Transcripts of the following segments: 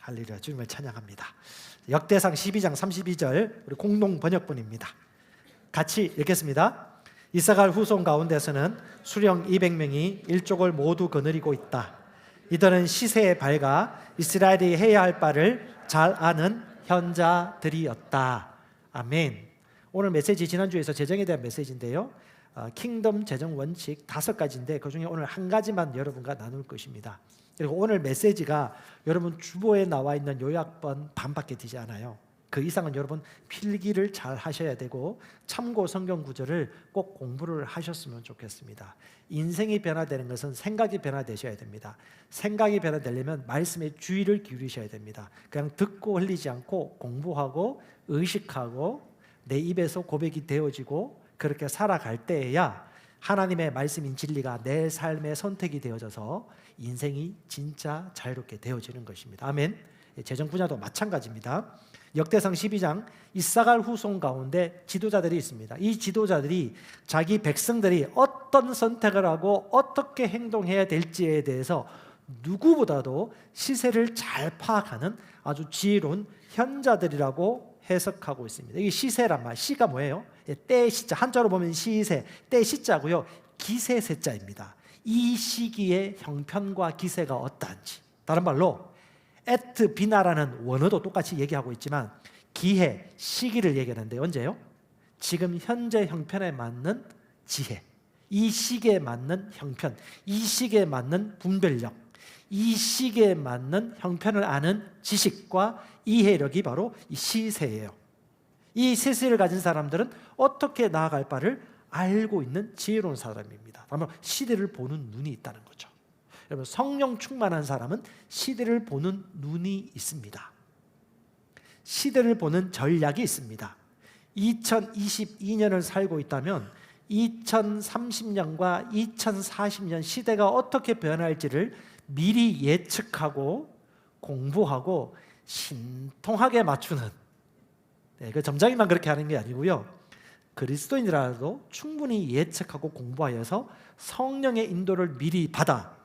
할렐루야, 주님을 찬양합니다. 역대상 12장 32절 우리 공동 번역본입니다. 같이 읽겠습니다. 이사갈 후손 가운데서는 수령 200명이 일족을 모두 거느리고 있다. 이들은 시세에 밝아 이스라엘이 해야 할 바를 잘 아는 현자들이었다. 아멘. 오늘 메시지 지난주에서 재정에 대한 메시지인데요, 킹덤 재정 원칙 5가지인데 그중에 오늘 한 가지만 여러분과 나눌 것입니다. 그리고 오늘 메시지가 여러분 주보에 나와 있는 요약본 반밖에 되지 않아요. 그 이상은 여러분 필기를 잘 하셔야 되고 참고 성경 구절을 꼭 공부를 하셨으면 좋겠습니다. 인생이 변화되는 것은 생각이 변화되셔야 됩니다. 생각이 변화되려면 말씀에 주의를 기울이셔야 됩니다. 그냥 듣고 흘리지 않고 공부하고 의식하고 내 입에서 고백이 되어지고 그렇게 살아갈 때에야 하나님의 말씀인 진리가 내 삶의 선택이 되어져서 인생이 진짜 자유롭게 되어지는 것입니다. 아멘. 재정 분야도 마찬가지입니다. 역대상 12장 이사갈 후손 가운데 지도자들이 있습니다. 이 지도자들이 자기 백성들이 어떤 선택을 하고 어떻게 행동해야 될지에 대해서 누구보다도 시세를 잘 파악하는 아주 지혜로운 현자들이라고 해석하고 있습니다. 이 시세란 말, 시가 뭐예요? 때 시자, 한자로 보면 시세, 때 시자고요, 기세 세자입니다. 이 시기의 형편과 기세가 어떠한지, 다른 말로 에트 비나라는 원어도 똑같이 얘기하고 있지만 기해, 시기를 얘기하는데 언제요? 지금 현재 형편에 맞는 지혜, 이 시기에 맞는 형편, 이 시기에 맞는 분별력, 이 시기에 맞는 형편을 아는 지식과 이해력이 바로 이 시세예요. 이 시세를 가진 사람들은 어떻게 나아갈 바를 알고 있는 지혜로운 사람입니다. 다만 시대를 보는 눈이 있다는 거죠. 여러분, 성령 충만한 사람은 시대를 보는 눈이 있습니다. 시대를 보는 전략이 있습니다. 2022년을 살고 있다면 2030년과 2040년 시대가 어떻게 변할지를 미리 예측하고 공부하고 신통하게 맞추는, 그 점장이만 그렇게 하는 게 아니고요, 그리스도인이라도 충분히 예측하고 공부하여서 성령의 인도를 미리 받아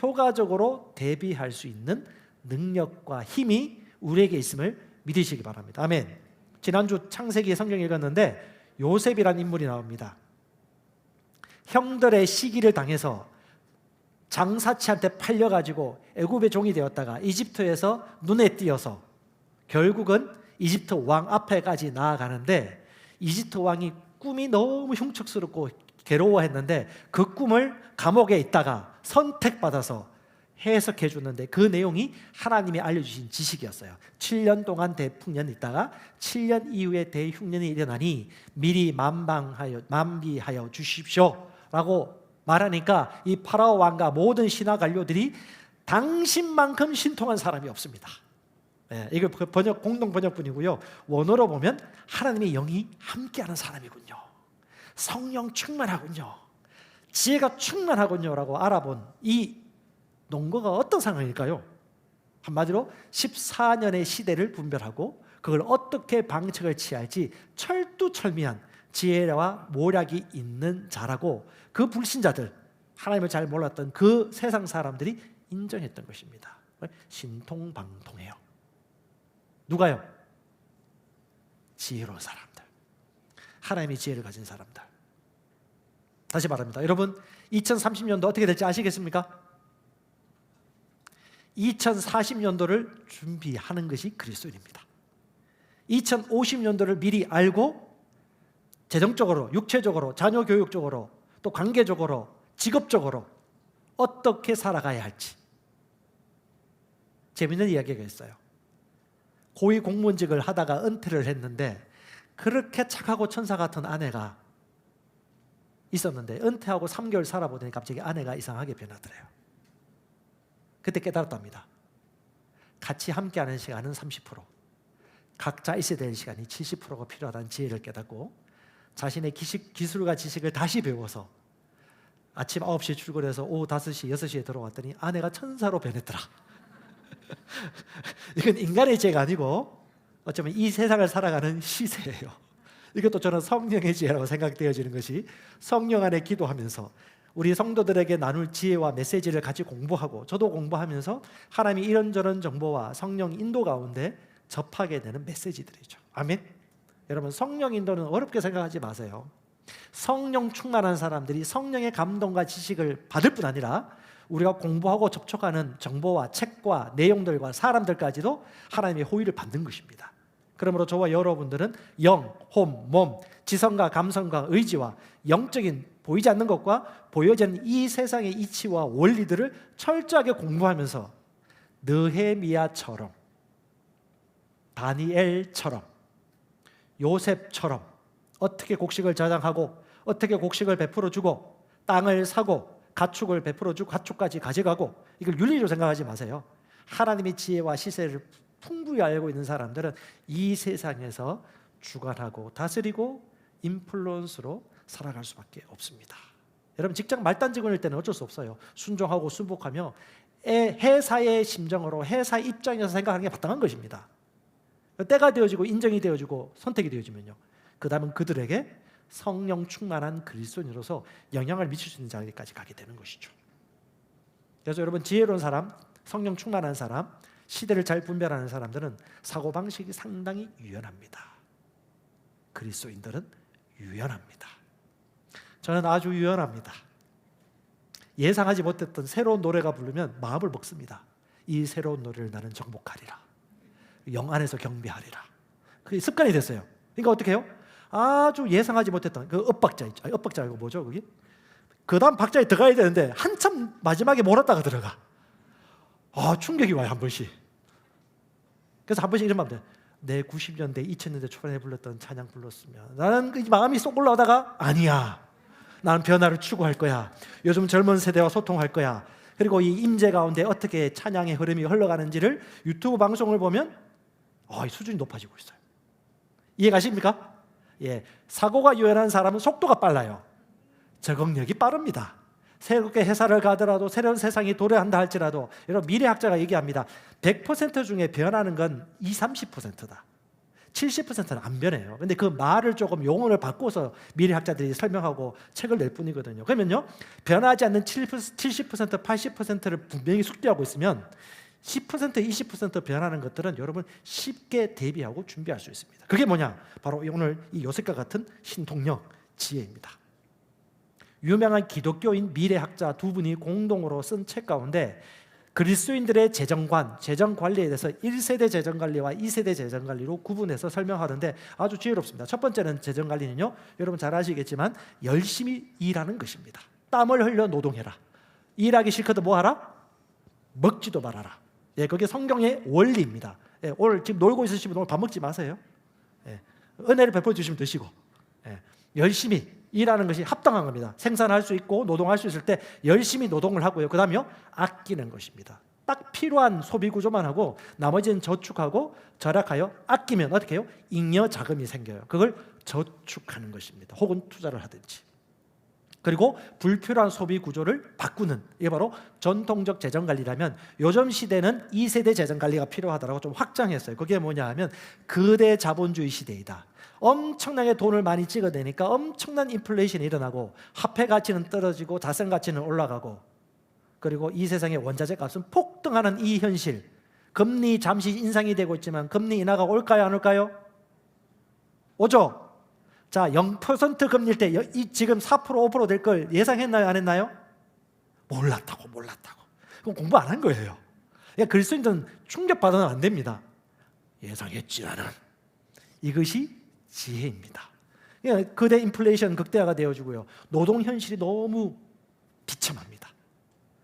효과적으로 대비할 수 있는 능력과 힘이 우리에게 있음을 믿으시기 바랍니다. 아멘. 지난주 창세기 성경 읽었는데 요셉이라는 인물이 나옵니다. 형들의 시기를 당해서 장사치한테 팔려가지고 애굽의 종이 되었다가 이집트에서 눈에 띄어서 결국은 이집트 왕 앞에까지 나아가는데, 이집트 왕이 꿈이 너무 흉측스럽고 괴로워했는데 그 꿈을 감옥에 있다가 선택받아서 해석해 주는데 그 내용이 하나님이 알려주신 지식이었어요. 7년 동안 대풍년이 있다가 7년 이후에 대흉년이 일어나니 미리 만비하여 주십시오 라고 말하니까 이 파라오 왕과 모든 신하 관료들이 당신만큼 신통한 사람이 없습니다. 이거 공동 번역본이고요, 원어로 보면 하나님의 영이 함께하는 사람이군요, 성령 충만하군요, 지혜가 충만하군요 라고 알아본 이 농거가 어떤 상황일까요? 한마디로 14년의 시대를 분별하고 그걸 어떻게 방책을 취할지 철두철미한 지혜와 모략이 있는 자라고 그 불신자들, 하나님을 잘 몰랐던 그 세상 사람들이 인정했던 것입니다. 신통방통해요. 누가요? 지혜로운 사람들, 하나님의 지혜를 가진 사람들. 다시 말합니다. 여러분, 2030년도 어떻게 될지 아시겠습니까? 2040년도를 준비하는 것이 그리스도인입니다. 2050년도를 미리 알고 재정적으로, 육체적으로, 자녀 교육적으로, 또 관계적으로, 직업적으로 어떻게 살아가야 할지. 재미있는 이야기가 있어요. 고위 공무원직을 하다가 은퇴를 했는데 그렇게 착하고 천사 같은 아내가 있었는데 은퇴하고 3개월 살아보더니 갑자기 아내가 이상하게 변하더래요. 그때 깨달았답니다. 같이 함께하는 시간은 30%, 각자 있어야 될 시간이 70%가 필요하다는 지혜를 깨닫고 자신의 기술과 지식을 다시 배워서 아침 9시에 출근해서 오후 5시, 6시에 들어왔더니 아내가 천사로 변했더라. 이건 인간의 지혜가 아니고 어쩌면 이 세상을 살아가는 시세예요. 이것도 저는 성령의 지혜라고 생각되어지는 것이, 성령 안에 기도하면서 우리 성도들에게 나눌 지혜와 메시지를 같이 공부하고 저도 공부하면서 하나님이 이런저런 정보와 성령 인도 가운데 접하게 되는 메시지들이죠. 아멘. 여러분, 성령 인도는 어렵게 생각하지 마세요. 성령 충만한 사람들이 성령의 감동과 지식을 받을 뿐 아니라 우리가 공부하고 접촉하는 정보와 책과 내용들과 사람들까지도 하나님의 호의를 받는 것입니다. 그러므로 저와 여러분들은 영, 홈, 몸, 지성과 감성과 의지와 영적인 보이지 않는 것과 보여지는 이 세상의 이치와 원리들을 철저하게 공부하면서 느헤미야처럼, 다니엘처럼, 요셉처럼 어떻게 곡식을 저장하고 어떻게 곡식을 베풀어 주고 땅을 사고 가축을 베풀어 주고 가축까지 가져가고, 이걸 윤리로 생각하지 마세요. 하나님의 지혜와 시세를 풍부히 알고 있는 사람들은 이 세상에서 주관하고 다스리고 인플루언스로 살아갈 수밖에 없습니다. 여러분, 직장 말단 직원일 때는 어쩔 수 없어요. 순종하고 순복하며 회사의 심정으로 회사의 입장에서 생각하는 게 마땅한 것입니다. 때가 되어지고 인정이 되어지고 선택이 되어지면요, 그 다음은 그들에게 성령 충만한 그리스도인으로서 영향을 미칠 수 있는 자리까지 가게 되는 것이죠. 그래서 여러분, 지혜로운 사람, 성령 충만한 사람, 시대를 잘 분별하는 사람들은 사고방식이 상당히 유연합니다. 그리스도인들은 유연합니다. 저는 아주 유연합니다. 예상하지 못했던 새로운 노래가 부르면 마음을 먹습니다. 이 새로운 노래를 나는 정복하리라, 영 안에서 경배하리라. 그게 습관이 됐어요. 그러니까 어떻게 해요? 아주 예상하지 못했던 그 엇박자 있죠. 아니, 엇박자 이거 뭐죠? 그게? 그 다음 박자에 들어가야 되는데 한참 마지막에 몰았다가 들어가. 충격이 와요, 한 번씩. 그래서 한 번씩 이런 마음 들어요. 내 90년대, 2000년대 초반에 불렀던 찬양 불렀으면 나는 그 마음이 쏙 올라오다가 아니야, 나는 변화를 추구할 거야, 요즘 젊은 세대와 소통할 거야. 그리고 이 임재 가운데 어떻게 찬양의 흐름이 흘러가는지를 유튜브 방송을 보면 이 수준이 높아지고 있어요. 이해가십니까? 예, 사고가 유연한 사람은 속도가 빨라요. 적응력이 빠릅니다. 새롭게 회사를 가더라도 새로운 세상이 도래한다 할지라도, 여러분, 미래학자가 얘기합니다. 100% 중에 변하는 건 20-30%다. 70%는 안 변해요. 근데 그 말을 조금 용어를 바꿔서 미래학자들이 설명하고 책을 낼 뿐이거든요. 그러면요, 변하지 않는 70%, 80%를 분명히 숙지하고 있으면 10%, 20% 변하는 것들은 여러분 쉽게 대비하고 준비할 수 있습니다. 그게 뭐냐? 바로 오늘 이 요셉과 같은 신통력, 지혜입니다. 유명한 기독교인 미래학자 두 분이 공동으로 쓴 책 가운데 그리스도인들의 재정관, 재정관리에 대해서 1세대 재정관리와 2세대 재정관리로 구분해서 설명하는데 아주 지혜롭습니다. 첫 번째는 재정관리는요, 여러분 잘 아시겠지만 열심히 일하는 것입니다. 땀을 흘려 노동해라. 일하기 싫거든 뭐 하라? 먹지도 말아라. 예, 그게 성경의 원리입니다. 예, 오늘 지금 놀고 있으시면 오늘 밥 먹지 마세요. 예, 은혜를 베풀어 주시면 드시고, 예, 열심히 일하는 것이 합당한 겁니다. 생산할 수 있고 노동할 수 있을 때 열심히 노동을 하고요. 그 다음에요, 아끼는 것입니다. 딱 필요한 소비 구조만 하고 나머지는 저축하고 절약하여 아끼면 어떻게 해요? 잉여 자금이 생겨요. 그걸 저축하는 것입니다. 혹은 투자를 하든지. 그리고 불필요한 소비 구조를 바꾸는, 이게 바로 전통적 재정관리라면 요즘 시대는 2세대 재정관리가 필요하다고 좀 확장했어요. 그게 뭐냐 하면 거대 자본주의 시대이다. 엄청나게 돈을 많이 찍어내니까 엄청난 인플레이션이 일어나고 화폐 가치는 떨어지고 자산 가치는 올라가고, 그리고 이 세상의 원자재 값은 폭등하는 이 현실, 금리 잠시 인상이 되고 있지만 금리 인하가 올까요, 안 올까요? 오죠? 자, 0% 금리일 때 지금 4%, 5% 될 걸 예상했나요, 안 했나요? 몰랐다고. 그럼 공부 안 한 거예요. 그러니까 그리스도인들은 충격받아는 안 됩니다. 예상했지 나는. 이것이 지혜입니다. 그러니까 거대 인플레이션 극대화가 되어지고요, 노동 현실이 너무 비참합니다.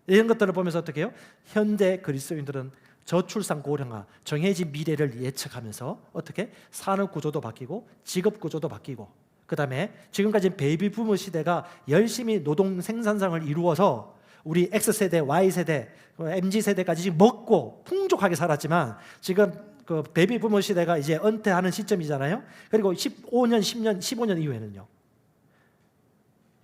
이런 것들을 보면서 어떻게 해요? 현대 그리스도인들은 저출산 고령화, 정해진 미래를 예측하면서 어떻게 산업 구조도 바뀌고 직업 구조도 바뀌고, 그 다음에 지금까지 베이비 부머 시대가 열심히 노동 생산성을 이루어서 우리 X세대, Y세대, MZ세대까지 지금 먹고 풍족하게 살았지만 지금 그 베이비 부머 시대가 이제 은퇴하는 시점이잖아요. 그리고 15년, 10년, 15년 이후에는요,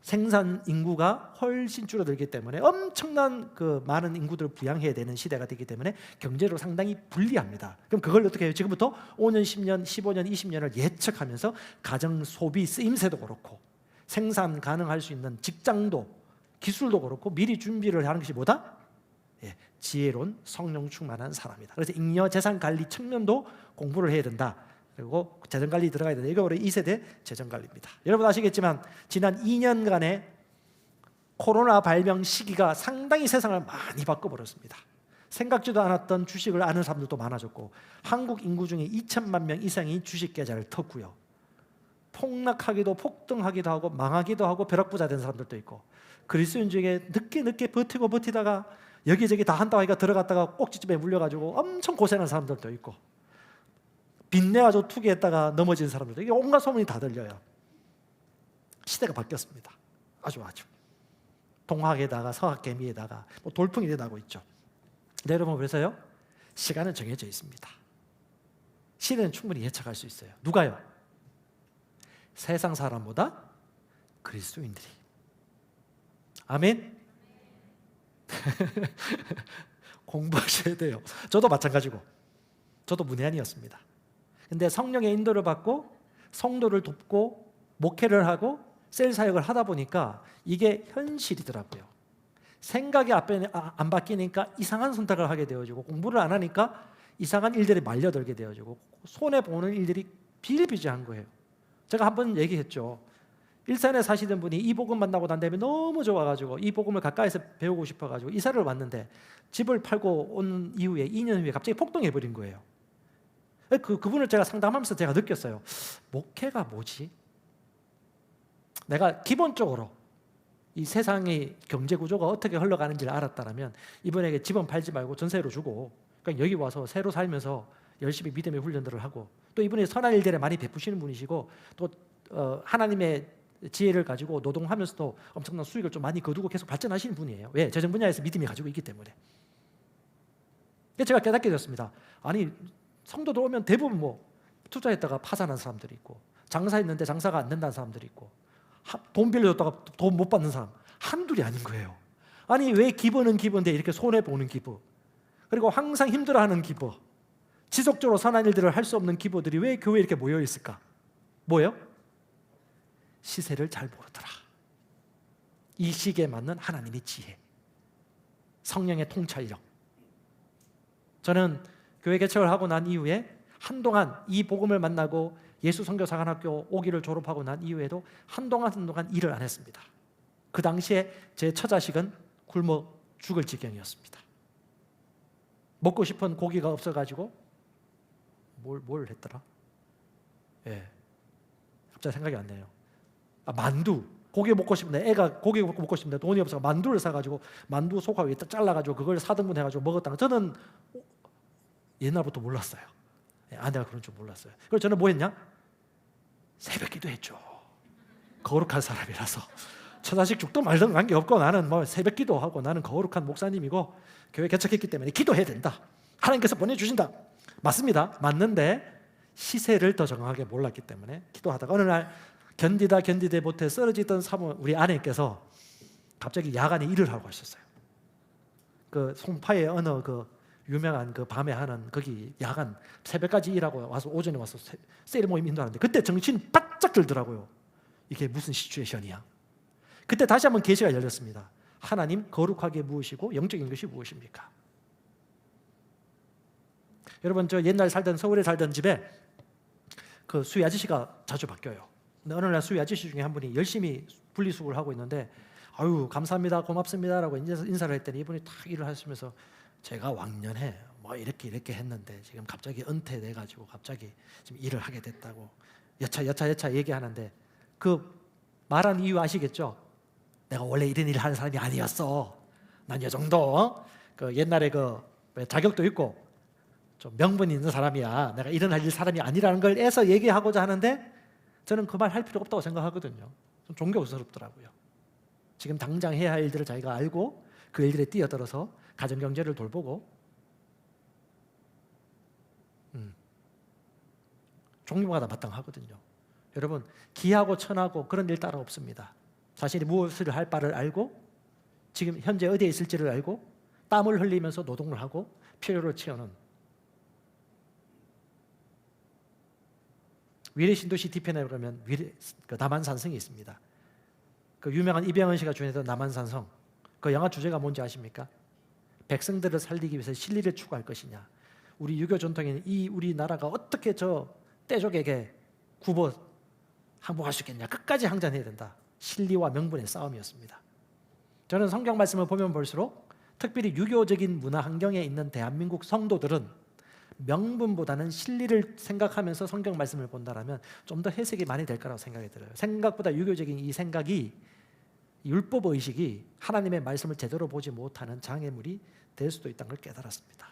생산 인구가 훨씬 줄어들기 때문에 엄청난 그 많은 인구들을 부양해야 되는 시대가 되기 때문에 경제로 상당히 불리합니다. 그럼 그걸 어떻게 해요? 지금부터 5년, 10년, 15년, 20년을 예측하면서 가정 소비 쓰임새도 그렇고 생산 가능할 수 있는 직장도 기술도 그렇고 미리 준비를 하는 것이 뭐다? 예, 지혜로운 성령 충만한 사람이다. 그래서 잉여 재산 관리 측면도 공부를 해야 된다. 그리고 재정 관리 들어가야 된다. 이거 우리 2세대 재정 관리입니다. 여러분 아시겠지만 지난 2년간의 코로나 발병 시기가 상당히 세상을 많이 바꿔버렸습니다. 생각지도 않았던 주식을 아는 사람들도 많아졌고 한국 인구 중에 2천만 명 이상이 주식 계좌를 텄고요. 폭락하기도 폭등하기도 하고 망하기도 하고 벼락부자 된 사람들도 있고 그리스도인 중에 늦게 버티다가 여기저기 다 한다고 하니까 들어갔다가 꼭지점에 물려가지고 엄청 고생한 사람들도 있고 빚내가지고 투기했다가 넘어진 사람들도 이게 온갖 소문이 다 들려요. 시대가 바뀌었습니다. 아주 동학에다가 서학개미에다가 돌풍이 일어나고 있죠. 네, 여러분 그래서요 시간은 정해져 있습니다. 시대는 충분히 예측할 수 있어요. 누가요? 세상 사람보다 그리스도인들이. 아멘. 공부하셔야 돼요. 저도 마찬가지고 저도 문외한이었습니다. 근데 성령의 인도를 받고 성도를 돕고 목회를 하고 셀 사역을 하다 보니까 이게 현실이더라고요. 생각이 안 바뀌니까 이상한 선택을 하게 되어지고 공부를 안 하니까 이상한 일들이 말려들게 되어지고 손해보는 일들이 비일비재한 거예요. 제가 한번 얘기했죠. 일산에 사시던 분이 이 복음 만나고 난 다음에 너무 좋아가지고 이 복음을 가까이서 배우고 싶어가지고 이사를 왔는데 집을 팔고 온 이후에 2년 후에 갑자기 폭동해버린 거예요. 그분을 제가 상담하면서 제가 느꼈어요. 목회가 뭐지? 내가 기본적으로 이 세상의 경제 구조가 어떻게 흘러가는지를 알았다면 이분에게 집은 팔지 말고 전세로 주고 그러니까 여기 와서 새로 살면서 열심히 믿음의 훈련들을 하고 또 이분이 선한 일들에 많이 베푸시는 분이시고 또 하나님의 지혜를 가지고 노동하면서도 엄청난 수익을 좀 많이 거두고 계속 발전하시는 분이에요. 왜? 재정 분야에서 믿음이 가지고 있기 때문에. 제가 깨닫게 됐습니다. 아니 성도들 오면 대부분 투자했다가 파산한 사람들이 있고 장사했는데 장사가 안 된다는 사람들이 있고 돈 빌려줬다가 돈 못 받는 사람 한둘이 아닌 거예요. 아니 왜 기부는 기부인데 이렇게 손해보는 기부 그리고 항상 힘들어하는 기부 지속적으로 선한 일들을 할 수 없는 기부들이 왜 교회에 이렇게 모여있을까? 뭐예요? 시세를 잘 모르더라. 이 시기에 맞는 하나님의 지혜 성령의 통찰력. 저는 교회 개척을 하고 난 이후에 한동안 이 복음을 만나고 예수 선교사관학교 5기를 졸업하고 난 이후에도 한동안 일을 안 했습니다. 그 당시에 제 처자식은 굶어 죽을 지경이었습니다. 먹고 싶은 고기가 없어가지고 뭘 했더라? 예, 갑자기 생각이 안 나요. 만두. 고기 먹고 싶은데 애가 고기 먹고 싶은데 돈이 없어서 만두를 사가지고 만두 속화 위에 딱 잘라가지고 그걸 4등분 해가지고 먹었다는 저는 옛날부터 몰랐어요. 아내가 그런 줄 몰랐어요. 그래서 저는 뭐 했냐? 새벽 기도했죠. 거룩한 사람이라서 처자식 죽도 말든 관계없고 나는 새벽 기도하고 나는 거룩한 목사님이고 교회 개척했기 때문에 기도해야 된다. 하나님께서 보내주신다. 맞습니다. 맞는데 시세를 더 정확하게 몰랐기 때문에 기도하다가 어느 날 견디다 못해 쓰러지던 우리 아내께서 갑자기 야간에 일을 하고 하셨어요. 그 송파의 어느 유명한 밤에 하는 거기 야간 새벽까지 일하고 와서 오전에 와서 세일 모임 인도하는데 그때 정신이 바짝 들더라고요. 이게 무슨 시츄에이션이야. 그때 다시 한번 계시가 열렸습니다. 하나님 거룩하게 무엇이고 영적인 것이 무엇입니까? 여러분 저 옛날 서울에 살던 집에 그 수위 아저씨가 자주 바뀌어요. 근데 어느 날 수위 아저씨 중에 한 분이 열심히 분리수거를 하고 있는데 아유 감사합니다 고맙습니다라고 인사를 했더니 이분이 탁 일을 하시면서 제가 왕년에 이렇게 했는데 지금 갑자기 은퇴돼가지고 갑자기 지금 일을 하게 됐다고 여차 얘기하는데 그 말한 이유 아시겠죠? 내가 원래 이런 일을 하는 사람이 아니었어. 난 이 정도 그 옛날에 자격도 있고 좀 명분이 있는 사람이야. 내가 이런 할 사람이 아니라는 걸 애써 얘기하고자 하는데 저는 그 말 할 필요가 없다고 생각하거든요. 좀 존경스럽더라고요. 지금 당장 해야 할 일들을 자기가 알고 그 일들에 뛰어들어서 가정경제를 돌보고 종류마다 마땅하거든요. 여러분 기하고 천하고 그런 일 따로 없습니다. 자신이 무엇을 할 바를 알고 지금 현재 어디에 있을지를 알고 땀을 흘리면서 노동을 하고 필요를 채우는 위례 신도시 뒤편에 보면 남한산성이 있습니다. 그 유명한 이병헌 씨가 주연했던 남한산성, 그 영화 주제가 뭔지 아십니까? 백성들을 살리기 위해서 실리를 추구할 것이냐, 우리 유교 전통인 이 우리나라가 어떻게 저 떼족에게 굽어 항복할 수 있겠냐, 끝까지 항전해야 된다. 실리와 명분의 싸움이었습니다. 저는 성경 말씀을 보면 볼수록 특별히 유교적인 문화 환경에 있는 대한민국 성도들은 명분보다는 실리를 생각하면서 성경 말씀을 본다라면 좀 더 해석이 많이 될 거라고 생각이 들어요. 생각보다 유교적인 이 생각이, 율법 의식이 하나님의 말씀을 제대로 보지 못하는 장애물이 될 수도 있다는 걸 깨달았습니다.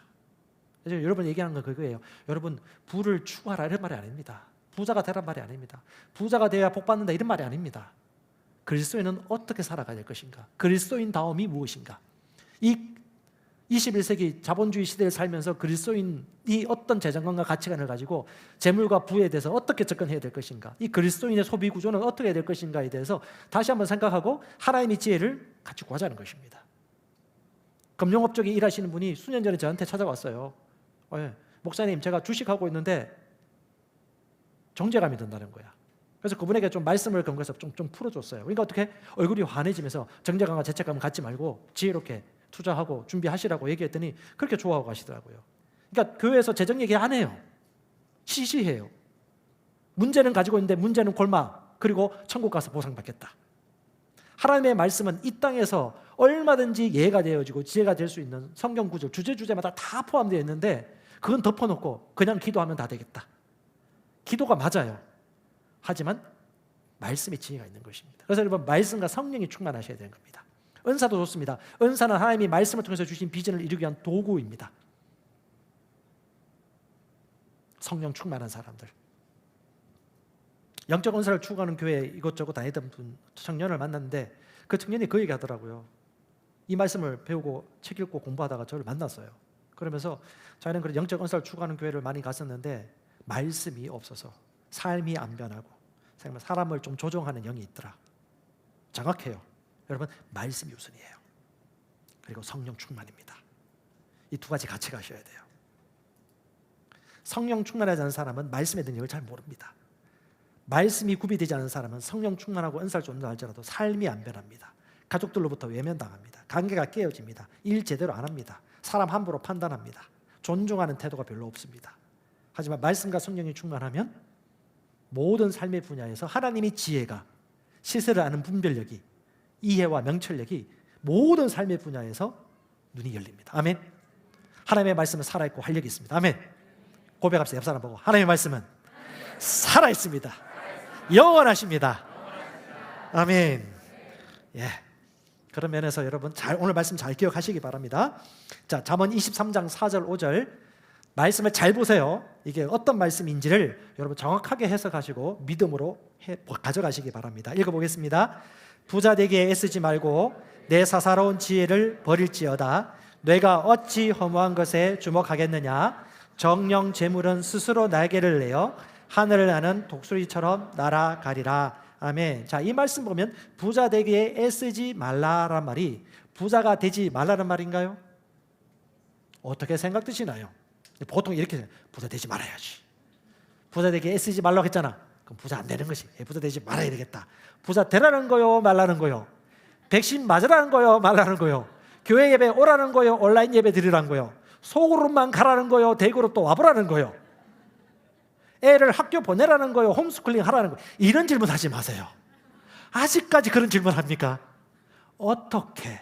그래서 여러분 얘기하는 건 그거예요. 여러분 부를 추구하라 이런 말이 아닙니다. 부자가 되란 말이 아닙니다. 부자가 돼야 복 받는다 이런 말이 아닙니다. 그리스도인은 어떻게 살아가야 될 것인가? 그리스도인 다움이 무엇인가? 이 21세기 자본주의 시대를 살면서 그리스도인이 어떤 재정관과 가치관을 가지고 재물과 부에 대해서 어떻게 접근해야 될 것인가, 이 그리스도인의 소비 구조는 어떻게 해야 될 것인가에 대해서 다시 한번 생각하고 하나님의 지혜를 같이 구하자는 것입니다. 금융업 쪽에 일하시는 분이 수년 전에 저한테 찾아왔어요. 목사님, 제가 주식하고 있는데 정죄감이 든다는 거야. 그래서 그분에게 좀 말씀을 건거해서 좀 풀어줬어요. 그러니까 어떻게 얼굴이 환해지면서 정죄감과 죄책감을 갖지 말고 지혜롭게 투자하고 준비하시라고 얘기했더니 그렇게 좋아하고 가시더라고요. 그러니까 교회에서 재정 얘기 안 해요. 시시해요. 문제는 가지고 있는데 문제는 골마, 그리고 천국 가서 보상받겠다. 하나님의 말씀은 이 땅에서 얼마든지 이해가 되어지고 지혜가 될 수 있는 성경 구절, 주제마다 다 포함되어 있는데 그건 덮어놓고 그냥 기도하면 다 되겠다. 기도가 맞아요. 하지만 말씀에 지혜가 있는 것입니다. 그래서 여러분 말씀과 성령이 충만하셔야 되는 겁니다. 은사도 좋습니다. 은사는 하나님이 말씀을 통해서 주신 비전을 이루기 위한 도구입니다. 성령 충만한 사람들, 영적 은사를 추구하는 교회 이것저것 다니던 청년을 만났는데 그 청년이 그 얘기 하더라고요. 이 말씀을 배우고 책 읽고 공부하다가 저를 만났어요. 그러면서 저희는 그런 영적 은사를 추구하는 교회를 많이 갔었는데 말씀이 없어서 삶이 안 변하고 사람을 좀 조종하는 영이 있더라. 정확해요. 여러분 말씀이 우선이에요. 그리고 성령 충만입니다. 이 두 가지 같이 가셔야 돼요. 성령 충만하지 않은 사람은 말씀의 능력을 잘 모릅니다. 말씀이 구비되지 않은 사람은 성령 충만하고 은사를 쫓는다 할지라도 삶이 안 변합니다. 가족들로부터 외면당합니다. 관계가 깨어집니다. 일 제대로 안 합니다. 사람 함부로 판단합니다. 존중하는 태도가 별로 없습니다. 하지만 말씀과 성령이 충만하면 모든 삶의 분야에서 하나님의 지혜가, 시세를 아는 분별력이, 이해와 명철력이 모든 삶의 분야에서 눈이 열립니다. 아멘. 하나님의 말씀은 살아있고 활력이 있습니다. 아멘. 고백합시다. 옆 사람 보고 하나님의 말씀은 살아있습니다. 영원하십니다. 아멘. 예. 그런 면에서 여러분 오늘 말씀 잘 기억하시기 바랍니다. 자, 잠언 23장 4절 5절 말씀을 잘 보세요. 이게 어떤 말씀인지를 여러분 정확하게 해석하시고 믿음으로 가져가시기 바랍니다. 읽어보겠습니다. 부자 되기에 애쓰지 말고 내 사사로운 지혜를 버릴지어다. 뇌가 어찌 허무한 것에 주목하겠느냐. 정령 재물은 스스로 날개를 내어 하늘을 나는 독수리처럼 날아가리라. 아멘. 자, 이 말씀 보면 부자 되기에 애쓰지 말라란 말이 부자가 되지 말라는 말인가요? 어떻게 생각드시나요? 보통 이렇게 부자 되지 말아야지. 부자 되기에 애쓰지 말라고 했잖아. 그럼 부자 안 되는 것이. 부자 되지 말아야 되겠다. 부자 되라는 거요, 말라는 거요? 백신 맞으라는 거요, 말라는 거요? 교회 예배 오라는 거요, 온라인 예배 드리라는 거요? 소그룹만 가라는 거요, 대그룹 또 와보라는 거요? 애를 학교 보내라는 거요, 홈스쿨링 하라는 거요? 이런 질문 하지 마세요. 아직까지 그런 질문 합니까? 어떻게,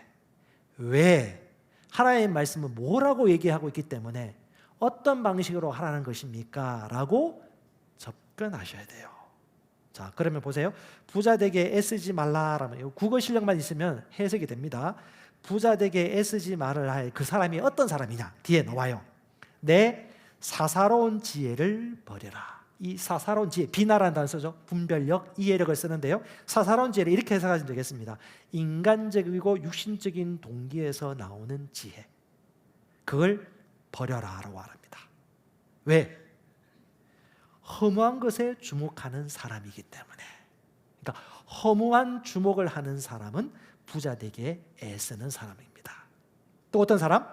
왜? 하나님의 말씀은 뭐라고 얘기하고 있기 때문에 어떤 방식으로 하라는 것입니까? 라고 접근하셔야 돼요. 자, 그러면 보세요. 부자 되게 애쓰지 말라라면 국어 실력만 있으면 해석이 됩니다. 부자 되게 애쓰지 말을 할 그 사람이 어떤 사람이냐? 뒤에 나와요. 내 사사로운 지혜를 버려라. 이 사사로운 지혜, 비나라는 단어 쓰죠. 분별력, 이해력을 쓰는데요. 사사로운 지혜를 이렇게 해석하시면 되겠습니다. 인간적이고 육신적인 동기에서 나오는 지혜, 그걸 버려라라고 말합니다. 왜? 허무한 것에 주목하는 사람이기 때문에. 그러니까 허무한 주목을 하는 사람은 부자 되기에 애쓰는 사람입니다. 또 어떤 사람?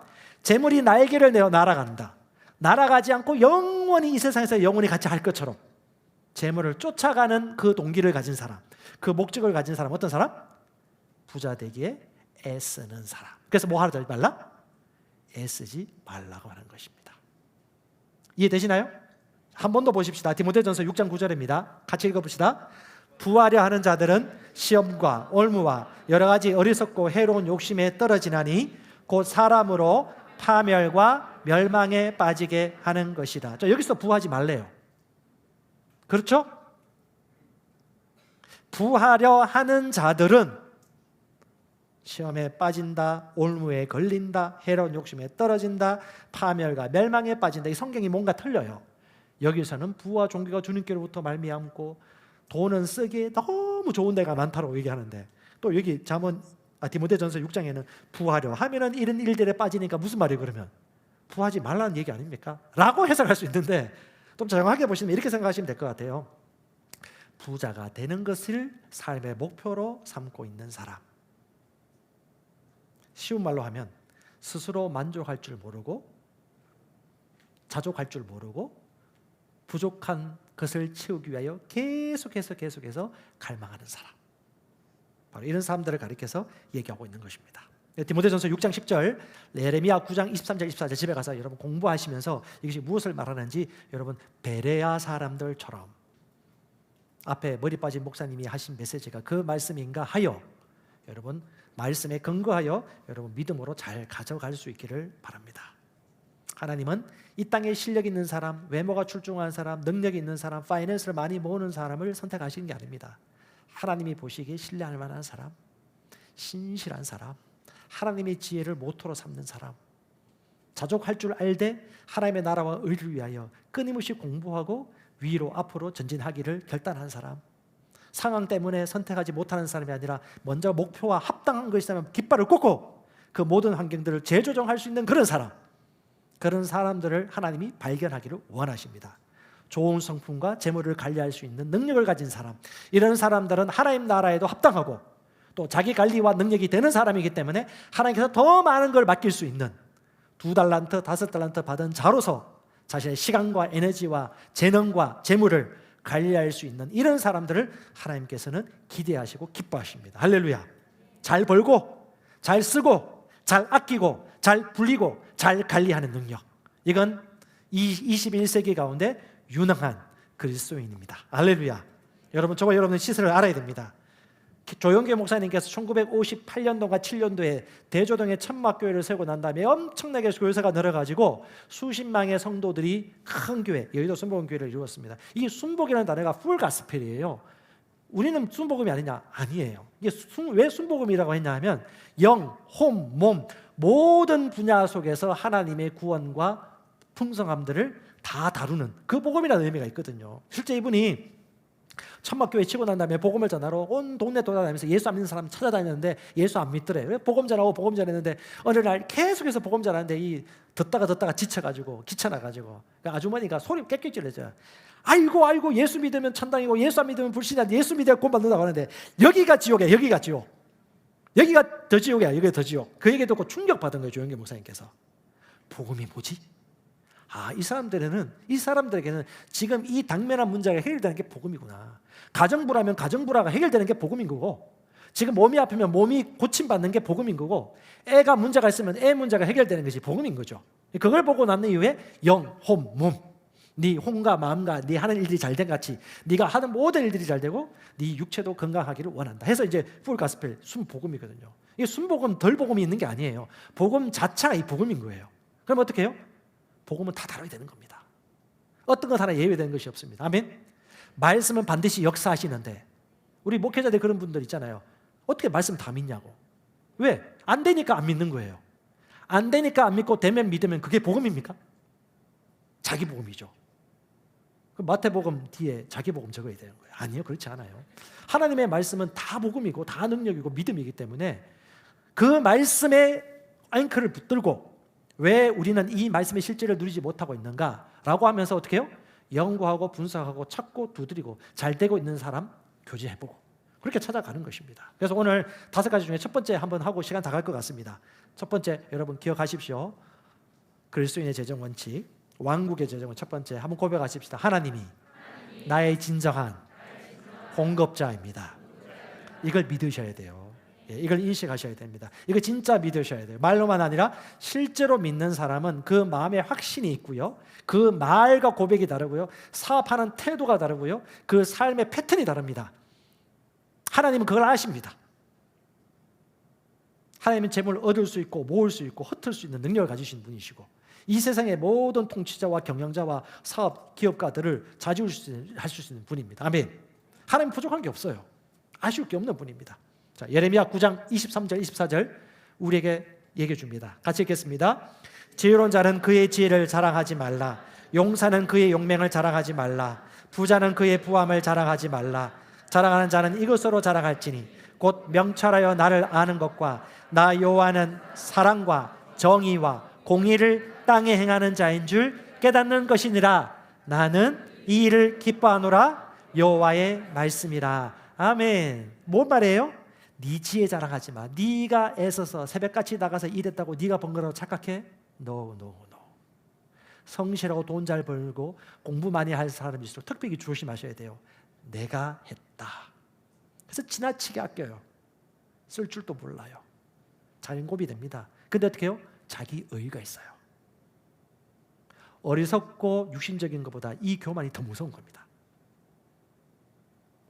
재물이 날개를 내어 날아간다. 날아가지 않고 영원히 이 세상에서 영원히 같이 할 것처럼 재물을 쫓아가는 그 동기를 가진 사람, 그 목적을 가진 사람, 어떤 사람? 부자 되기에 애쓰는 사람. 그래서 뭐 하지 말라? 애쓰지 말라고 하는 것입니다. 이해되시나요? 한 번 더 보십시다. 디모데전서 6장 9절입니다. 같이 읽어봅시다. 부하려 하는 자들은 시험과 올무와 여러 가지 어리석고 해로운 욕심에 떨어지나니 곧 사람으로 파멸과 멸망에 빠지게 하는 것이다. 여기서 부하지 말래요. 그렇죠? 부하려 하는 자들은 시험에 빠진다, 올무에 걸린다, 해로운 욕심에 떨어진다, 파멸과 멸망에 빠진다. 이 성경이 뭔가 틀려요. 여기서는 부와 종교가 주님께로부터 말미암고 돈은 쓰기에 너무 좋은 데가 많다고 얘기하는데, 또 여기 디모데전서 6장에는 부하려 하면은 이런 일들에 빠지니까 무슨 말이에요? 그러면 부하지 말라는 얘기 아닙니까? 라고 해석할 수 있는데, 좀 정확하게 보시면 이렇게 생각하시면 될 것 같아요. 부자가 되는 것을 삶의 목표로 삼고 있는 사람. 쉬운 말로 하면 스스로 만족할 줄 모르고 자족할 줄 모르고 부족한 것을 채우기 위하여 계속해서 갈망하는 사람. 바로 이런 사람들을 가리켜서 얘기하고 있는 것입니다. 디모데전서 6장 10절, 예레미야 9장 23절 24절 집에 가서 여러분 공부하시면서 이것이 무엇을 말하는지 여러분 베레아 사람들처럼 앞에 머리 빠진 목사님이 하신 메시지가 그 말씀인가 하여 여러분 말씀에 근거하여 여러분 믿음으로 잘 가져갈 수 있기를 바랍니다. 하나님은 이 땅에 실력 있는 사람, 외모가 출중한 사람, 능력이 있는 사람, 파이낸스를 많이 모으는 사람을 선택하시는 게 아닙니다. 하나님이 보시기에 신뢰할 만한 사람, 신실한 사람, 하나님의 지혜를 모토로 삼는 사람, 자족할 줄 알되 하나님의 나라와 의를 위하여 끊임없이 공부하고 위로 앞으로 전진하기를 결단한 사람, 상황 때문에 선택하지 못하는 사람이 아니라 먼저 목표와 합당한 것이라면 깃발을 꽂고 그 모든 환경들을 재조정할 수 있는 그런 사람, 그런 사람들을 하나님이 발견하기를 원하십니다. 좋은 성품과 재물을 관리할 수 있는 능력을 가진 사람, 이런 사람들은 하나님 나라에도 합당하고 또 자기 관리와 능력이 되는 사람이기 때문에 하나님께서 더 많은 걸 맡길 수 있는 2달란트, 5달란트 받은 자로서 자신의 시간과 에너지와 재능과 재물을 관리할 수 있는 이런 사람들을 하나님께서는 기대하시고 기뻐하십니다. 할렐루야. 잘 벌고 잘 쓰고 잘 아끼고 잘 불리고 잘 관리하는 능력, 이건 이 21세기 가운데 유능한 그리스도인입니다. 할렐루야. 여러분, 저와 여러분의 시선을 알아야 됩니다. 조영계 목사님께서 1958년도인가 7년도에 대조동에 천막교회를 세우고 난 다음에 엄청나게 교회사가 늘어가지고 수십망의 성도들이 큰 교회, 여의도 순복음교회를 이루었습니다. 이 순복이라는 단어가 풀 가스펠이에요. 우리는 순복음이 아니냐? 아니에요. 이게 왜 순복음이라고 했냐 하면 영, 홈, 몸 모든 분야 속에서 하나님의 구원과 풍성함들을 다 다루는 그 복음이라는 의미가 있거든요. 실제 이분이 천막교회 치고 난 다음에 복음을 전하러 온 동네 돌아다니면서 예수 안 믿는 사람 찾아다녔는데 예수 안 믿더래. 왜? 복음 전하고 복음 전했는데 어느 날 계속해서 복음 전하는데 이 듣다가 지쳐가지고 귀찮아가지고 아주머니가 소리 깨끗질해져. 아이고 예수 믿으면 천당이고 예수 안 믿으면 불신이야. 예수 믿어야 구원 받는다고 하는데 여기가 지옥이야. 여기가 지옥. 여기가 더 지옥이야. 여기가 더 지옥. 그 얘기 듣고 충격받은 거예요. 조영계 목사님께서. 복음이 뭐지? 이 사람들에게는 지금 이 당면한 문제가 해결되는 게 복음이구나. 가정부라면 가정부라가 해결되는 게 복음인 거고, 지금 몸이 아프면 몸이 고침받는 게 복음인 거고, 애가 문제가 있으면 애 문제가 해결되는 것이 복음인 거죠. 그걸 보고 난 이후에 영, 홈, 몸, 네 혼과 마음과 네 하는 일들이 잘 된 같이 네가 하는 모든 일들이 잘 되고 네 육체도 건강하기를 원한다 해서 이제 풀 가스펠 순복음이거든요. 이 순복음 덜 복음이 있는 게 아니에요. 복음 자체가 이 복음인 거예요. 그럼 어떻게 해요? 복음은 다 다뤄야 되는 겁니다. 어떤 것 하나 예외되는 것이 없습니다. 아멘. 말씀은 반드시 역사하시는데 우리 목회자들 그런 분들 있잖아요. 어떻게 말씀 다 믿냐고. 왜? 안 되니까 안 믿는 거예요. 안 되니까 안 믿고 되면 믿으면 그게 복음입니까? 자기 복음이죠. 그 마태복음 뒤에 자기 복음 적어야 되는 거예요. 아니요, 그렇지 않아요. 하나님의 말씀은 다 복음이고 다 능력이고 믿음이기 때문에 그 말씀에 앵커를 붙들고 왜 우리는 이 말씀의 실제를 누리지 못하고 있는가? 라고 하면서 어떻게 해요? 연구하고 분석하고 찾고 두드리고 잘 되고 있는 사람 교제해보고 그렇게 찾아가는 것입니다. 그래서 오늘 5가지 중에 첫 번째 한번 하고 시간 다 갈 것 같습니다. 첫 번째 여러분 기억하십시오. 그리스도인의 재정 원칙, 왕국의 재정은 첫 번째 한번 고백하십시다. 하나님이 나의 진정한 공급자입니다. 이걸 믿으셔야 돼요. 이걸 인식하셔야 됩니다. 이거 진짜 믿으셔야 돼요. 말로만 아니라 실제로 믿는 사람은 그 마음에 확신이 있고요, 그 말과 고백이 다르고요, 사업하는 태도가 다르고요, 그 삶의 패턴이 다릅니다. 하나님은 그걸 아십니다. 하나님은 재물을 얻을 수 있고 모을 수 있고 흩을 수 있는 능력을 가지신 분이시고, 이 세상의 모든 통치자와 경영자와 사업 기업가들을 좌지우할 수 있는 분입니다. 아멘. 하나님 부족한 게 없어요. 아쉬울 게 없는 분입니다. 자, 예레미야 9장 23절 24절 우리에게 얘기해 줍니다. 같이 읽겠습니다. 지혜로운 자는 그의 지혜를 자랑하지 말라. 용사는 그의 용맹을 자랑하지 말라. 부자는 그의 부함을 자랑하지 말라. 자랑하는 자는 이것으로 자랑할지니 곧 명철하여 나를 아는 것과 나 여호와는 사랑과 정의와 공의를 땅에 행하는 자인 줄 깨닫는 것이니라. 나는 이 일을 기뻐하노라. 여호와의 말씀이라. 아멘. 뭔 말이에요? 네 지혜 자랑하지 마. 네가 애써서 새벽같이 나가서 일했다고 네가 번 거라고 착각해? No. 성실하고 돈 잘 벌고 공부 많이 할 사람일수록 특별히 조심하셔야 돼요. 내가 했다. 그래서 지나치게 아껴요. 쓸 줄도 몰라요. 자연고비 됩니다. 근데 어떻게 해요? 자기 의의가 있어요. 어리석고 육신적인 것보다 이 교만이 더 무서운 겁니다.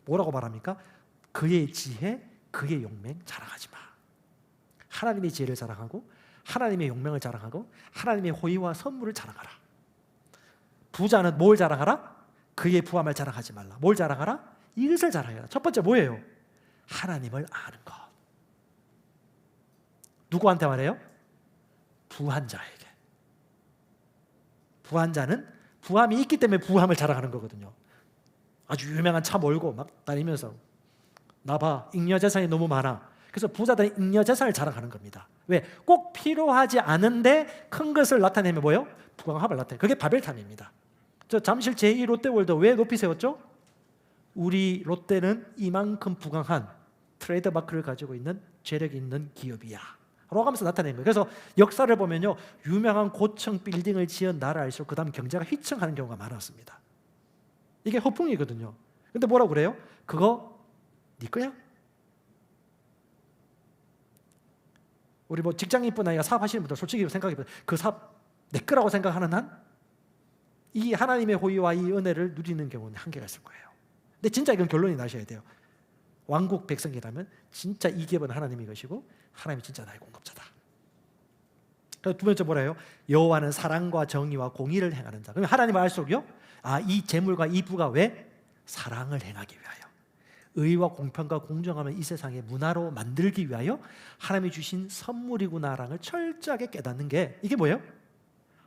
뭐라고 말합니까? 그의 지혜, 그의 용맹 자랑하지 마. 하나님의 지혜를 자랑하고 하나님의 용맹을 자랑하고 하나님의 호의와 선물을 자랑하라. 부자는 뭘 자랑하라? 그의 부함을 자랑하지 말라. 뭘 자랑하라? 이것을 자랑해라. 첫 번째 뭐예요? 하나님을 아는 것. 누구한테 말해요? 부한 자에게. 부한 자는 부함이 있기 때문에 부함을 자랑하는 거거든요. 아주 유명한 차 몰고 막 다니면서 나 봐, 잉여재산이 너무 많아. 그래서 부자들은 잉여재산을 자랑하는 겁니다. 왜? 꼭 필요하지 않은데 큰 것을 나타내면 뭐예요? 부강함을 나타내요. 그게 바벨탑입니다. 저 잠실 제2 롯데월드 왜 높이 세웠죠? 우리 롯데는 이만큼 부강한 트레이드 마크를 가지고 있는 재력이 있는 기업이야 라고 하면서 나타낸 거예요. 그래서 역사를 보면요, 유명한 고층 빌딩을 지은 나라일수록 그 다음 경제가 휘청하는 경우가 많았습니다. 이게 허풍이거든요. 근데 뭐라고 그래요? 그거 네 거야? 우리 뭐 직장인뿐 아니라 사업하시는 분들 솔직히 생각해보세요. 그 사업 내 거라고 생각하는 한 이 하나님의 호의와 이 은혜를 누리는 경우는 한계가 있을 거예요. 근데 진짜 이건 결론이 나셔야 돼요. 왕국 백성이라면 진짜 이 기업은 하나님의 것이고 하나님이 진짜 나의 공급자다. 그래서 두 번째 뭐라 해요? 여호와는 사랑과 정의와 공의를 행하는 자. 그러면 하나님을 알수록요, 이 재물과 이 부가 왜? 사랑을 행하기 위하여, 의와 공평과 공정함을 이 세상의 문화로 만들기 위하여 하나님이 주신 선물이구나라는 걸 철저하게 깨닫는 게 이게 뭐예요?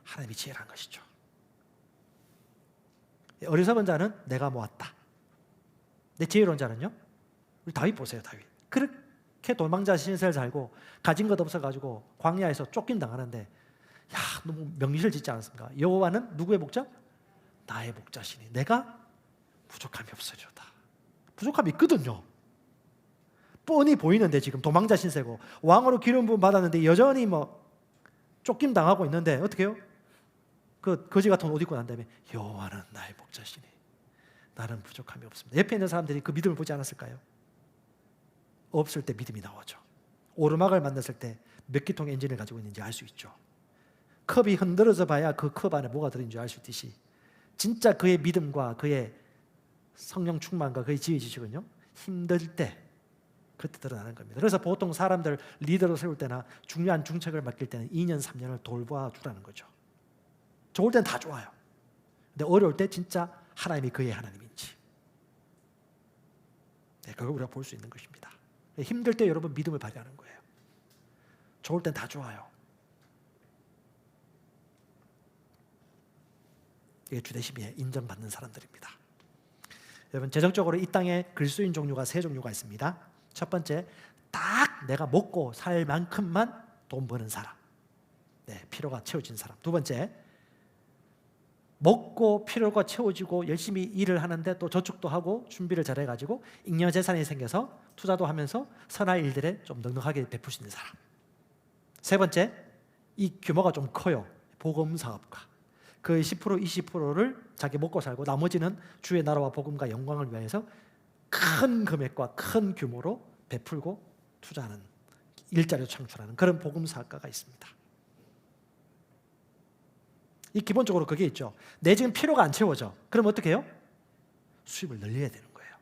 하나님이 지혜라는 것이죠. 어리석은 자는 내가 모았다. 내 지혜로운 자는요? 우리 다윗 보세요. 다윗 그렇게 도망자 신세를 살고 가진 것 없어가지고 광야에서 쫓긴당하는데, 야, 너무 명리를 짓지 않았습니까? 여호와는 누구의 목자? 나의 목자시니 내가 부족함이 없으리로다. 부족함이 있거든요. 뻔히 보이는데 지금 도망자 신세고 왕으로 기름 부음 받았는데 여전히 뭐 쫓김 당하고 있는데 어떻게 해요? 그 거지 같은 옷 입고 난 다음에 여호와는 나의 목자시니 나는 부족함이 없습니다. 옆에 있는 사람들이 그 믿음을 보지 않았을까요? 없을 때 믿음이 나오죠. 오르막을 만났을 때 몇 기통의 엔진을 가지고 있는지 알 수 있죠. 컵이 흔들어져 봐야 그 컵 안에 뭐가 들어있는지 알 수 있듯이 진짜 그의 믿음과 그의 성령 충만과 그의 지혜 지식은요, 힘들 때 그때 드러나는 겁니다. 그래서 보통 사람들 리더로 세울 때나 중요한 중책을 맡길 때는 2년 3년을 돌봐주라는 거죠. 좋을 때는 다 좋아요. 근데 어려울 때 진짜 하나님이 그의 하나님인지, 그걸 우리가 볼 수 있는 것입니다. 힘들 때 여러분 믿음을 발휘하는 거예요. 좋을 땐 다 좋아요. 이게 주대심에 인정받는 사람들입니다. 여러분, 재정적으로 이 땅에 글쓰인 종류가 세 종류가 있습니다. 첫 번째, 딱 내가 먹고 살 만큼만 돈 버는 사람, 필요가 채워진 사람. 두 번째, 먹고 필요가 채워지고 열심히 일을 하는데 또 저축도 하고 준비를 잘해가지고 잉여재산이 생겨서 투자도 하면서 선한 일들에 좀 넉넉하게 베풀 수 있는 사람. 세 번째, 이 규모가 좀 커요. 복음사업가. 그 10% 20%를 자기 먹고 살고 나머지는 주의 나라와 복음과 영광을 위해서 큰 금액과 큰 규모로 베풀고 투자하는, 일자리도 창출하는 그런 복음사학과가 있습니다. 이 기본적으로 그게 있죠. 내 지금 필요가 안 채워져. 그럼 어떻게 해요? 수입을 늘려야 되는 거예요.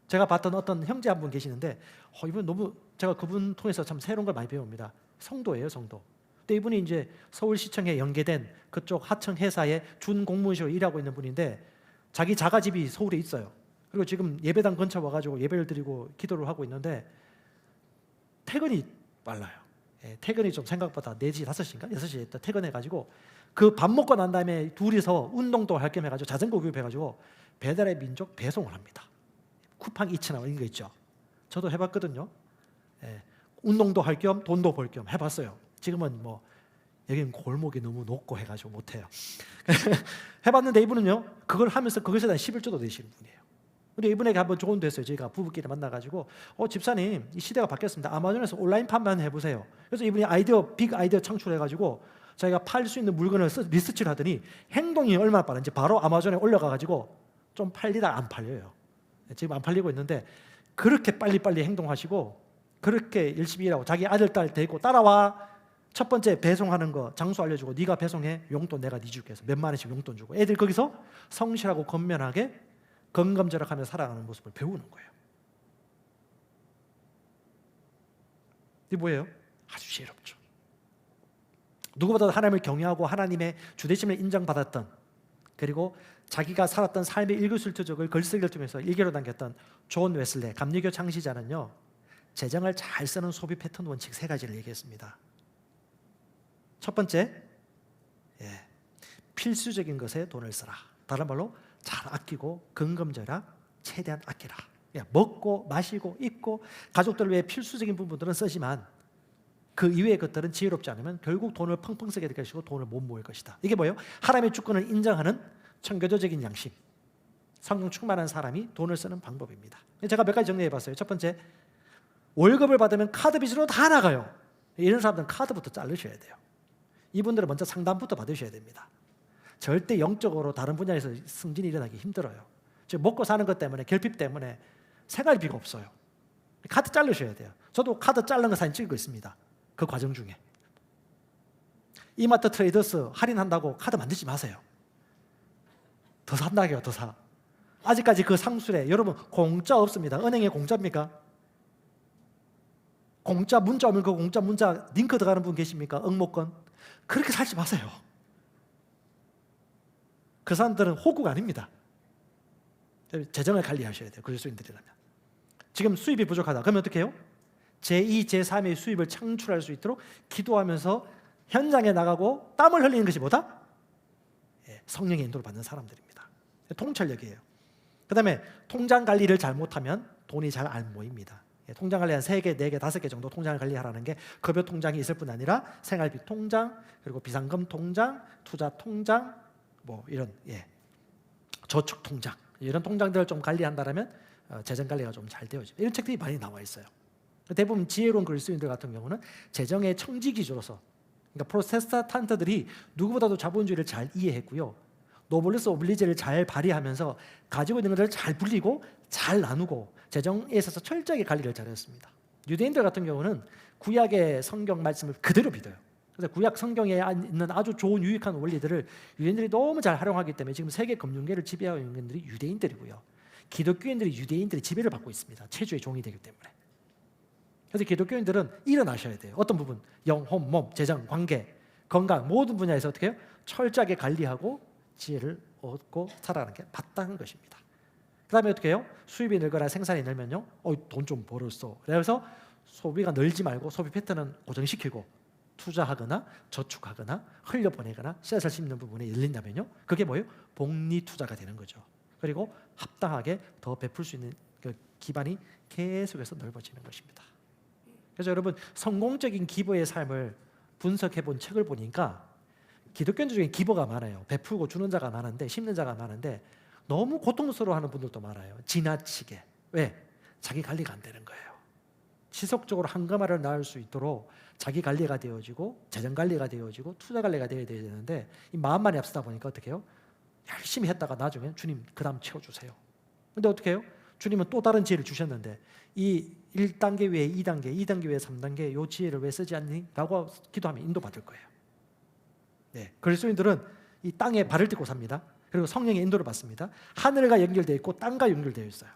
제가 봤던 어떤 형제 한 분 계시는데 이분 너무, 제가 그분 통해서 참 새로운 걸 많이 배웁니다. 성도예요, 성도. 근데 이분이 이제 서울시청에 연계된 그쪽 하청 회사의 준공무원식으로 일하고 있는 분인데 자기 자가집이 서울에 있어요. 그리고 지금 예배당 근처 와가지고 예배를 드리고 기도를 하고 있는데 퇴근이 빨라요. 퇴근이 좀 생각보다 4시, 5시인가? 6시에 퇴근해가지고 그 밥 먹고 난 다음에 둘이서 운동도 할 겸 해가지고 자전거 교육해가지고 배달의 민족 배송을 합니다. 쿠팡 이츠나 이런 거 있죠. 저도 해봤거든요. 운동도 할 겸 돈도 벌 겸 해봤어요. 지금은 뭐 여기는 골목이 너무 높고 해가지고 못해요. 해봤는데 이분은요, 그걸 하면서 그것에 대한 11조도 내시는 분이에요. 근데 이분에게 한번 조언도 했어요. 저희가 부부끼리 만나가지고 집사님, 이 시대가 바뀌었습니다. 아마존에서 온라인 판매만 해보세요. 그래서 이분이 빅 아이디어 창출해가지고 자기가 팔 수 있는 물건을 리서치를 하더니 행동이 얼마나 빠른지 바로 아마존에 올려가가지고 좀 팔리다 안 팔려요. 지금 안 팔리고 있는데 그렇게 빨리빨리 행동하시고 그렇게 열심히 일하고 자기 아들, 딸 데리고 따라와. 첫 번째 배송하는 거 장소 알려주고 네가 배송해. 용돈 내가 네 줄게 해서 몇만 원씩 용돈 주고 애들 거기서 성실하고 건면하게 건검절약하며 살아가는 모습을 배우는 거예요. 이게 뭐예요? 아주 지혜롭죠. 누구보다도 하나님을 경외하고 하나님의 주대심을 인정받았던, 그리고 자기가 살았던 삶의 일거수일투족을 글쓰기를 통해서 일기로 남겼던 존 웨슬레 감리교 창시자는요, 재정을 잘 쓰는 소비 패턴 원칙 3가지를 얘기했습니다. 첫 번째, 필수적인 것에 돈을 쓰라. 다른 말로 잘 아끼고 건검절약, 최대한 아끼라. 먹고 마시고 입고 가족들 외에 필수적인 부분들은 쓰지만 그 이외의 것들은 지혜롭지 않으면 결국 돈을 펑펑 쓰게 될 것이고 돈을 못 모을 것이다. 이게 뭐예요? 하나님의 주권을 인정하는 청교도적인 양심, 성령 충만한 사람이 돈을 쓰는 방법입니다. 제가 몇 가지 정리해봤어요. 첫 번째, 월급을 받으면 카드 빚으로 다 나가요. 이런 사람들은 카드부터 자르셔야 돼요. 이분들은 먼저 상담부터 받으셔야 됩니다. 절대 영적으로 다른 분야에서 승진이 일어나기 힘들어요. 즉 먹고 사는 것 때문에, 결핍 때문에 생활비가 없어요. 카드 자르셔야 돼요. 저도 카드 자른 거 사진 찍고 있습니다. 그 과정 중에. 이마트 트레이더스 할인한다고 카드 만들지 마세요. 더 산다고요, 더 사. 아직까지 그 상술에, 여러분 공짜 없습니다. 은행에 공짜입니까? 공짜 문자 오면 그 공짜 문자 링크 들어가는 분 계십니까? 응모권. 그렇게 살지 마세요. 그 사람들은 호구가 아닙니다. 재정을 관리하셔야 돼요. 그리스도인들이라면. 지금 수입이 부족하다. 그러면 어떻게 해요? 제2, 제3의 수입을 창출할 수 있도록 기도하면서 현장에 나가고 땀을 흘리는 것이 뭐다? 성령의 인도를 받는 사람들입니다. 통찰력이에요. 그 다음에 통장 관리를 잘못하면 돈이 잘 안 모입니다. 통장 관리 한 3개, 4개, 5개 정도 통장을 관리하라는 게 급여 통장이 있을 뿐 아니라 생활비 통장, 그리고 비상금 통장, 투자 통장, 뭐 이런 저축 통장, 이런 통장들을 좀 관리한다면 재정 관리가 좀 잘 되어지죠. 이런 책들이 많이 나와 있어요. 대부분 지혜로운 그리스도인들 같은 경우는 재정의 청지 기조로서, 그러니까 프로테스탄트들이 누구보다도 자본주의를 잘 이해했고요, 노블리스 오블리제를 잘 발휘하면서 가지고 있는 것을 잘 불리고 잘 나누고 재정에 있어서 철저하게 관리를 잘했습니다. 유대인들 같은 경우는 구약의 성경 말씀을 그대로 믿어요. 그래서 구약 성경에 있는 아주 좋은 유익한 원리들을 유대인들이 너무 잘 활용하기 때문에 지금 세계 금융계를 지배하고 있는 분들이 유대인들이고요, 기독교인들이 유대인들의 지배를 받고 있습니다. 체주의 종이 되기 때문에. 그래서 기독교인들은 일어나셔야 돼요. 어떤 부분, 영, 혼, 몸, 재정, 관계, 건강 모든 분야에서 어떻게 해요? 철저하게 관리하고 지혜를 얻고 살아가는 게 마땅한 것입니다. 그 다음에 어떻게 해요? 수입이 늘거나 생산이 늘면요, 돈 좀 벌었어. 그래서 소비가 늘지 말고 소비 패턴은 고정시키고 투자하거나 저축하거나 흘려보내거나 씨앗을 심는 부분에 열린다면요, 그게 뭐예요? 복리 투자가 되는 거죠. 그리고 합당하게 더 베풀 수 있는 그 기반이 계속해서 넓어지는 것입니다. 그래서 여러분, 성공적인 기부의 삶을 분석해 본 책을 보니까 기독교인들 중에 기부가 많아요. 베풀고 주는 자가 많은데, 심는 자가 많은데 너무 고통스러워하는 분들도 많아요. 지나치게. 왜? 자기 관리가 안 되는 거예요. 지속적으로 한가마를 낳을 수 있도록 자기 관리가 되어지고 재정 관리가 되어지고 투자 관리가 되어야 되는데 이 마음만이 앞서다 보니까 어떻게 해요? 열심히 했다가 나중에 주님 그 다음 채워주세요. 근데 어떻게 해요? 주님은 또 다른 지혜를 주셨는데 이 1단계 외에 2단계, 2단계 외에 3단계 요 지혜를 왜 쓰지 않니? 라고 기도하면 인도받을 거예요. 네, 그리스도인들은 이 땅에 발을 딛고 삽니다. 그리고 성령의 인도를 받습니다. 하늘과 연결되어 있고 땅과 연결되어 있어요.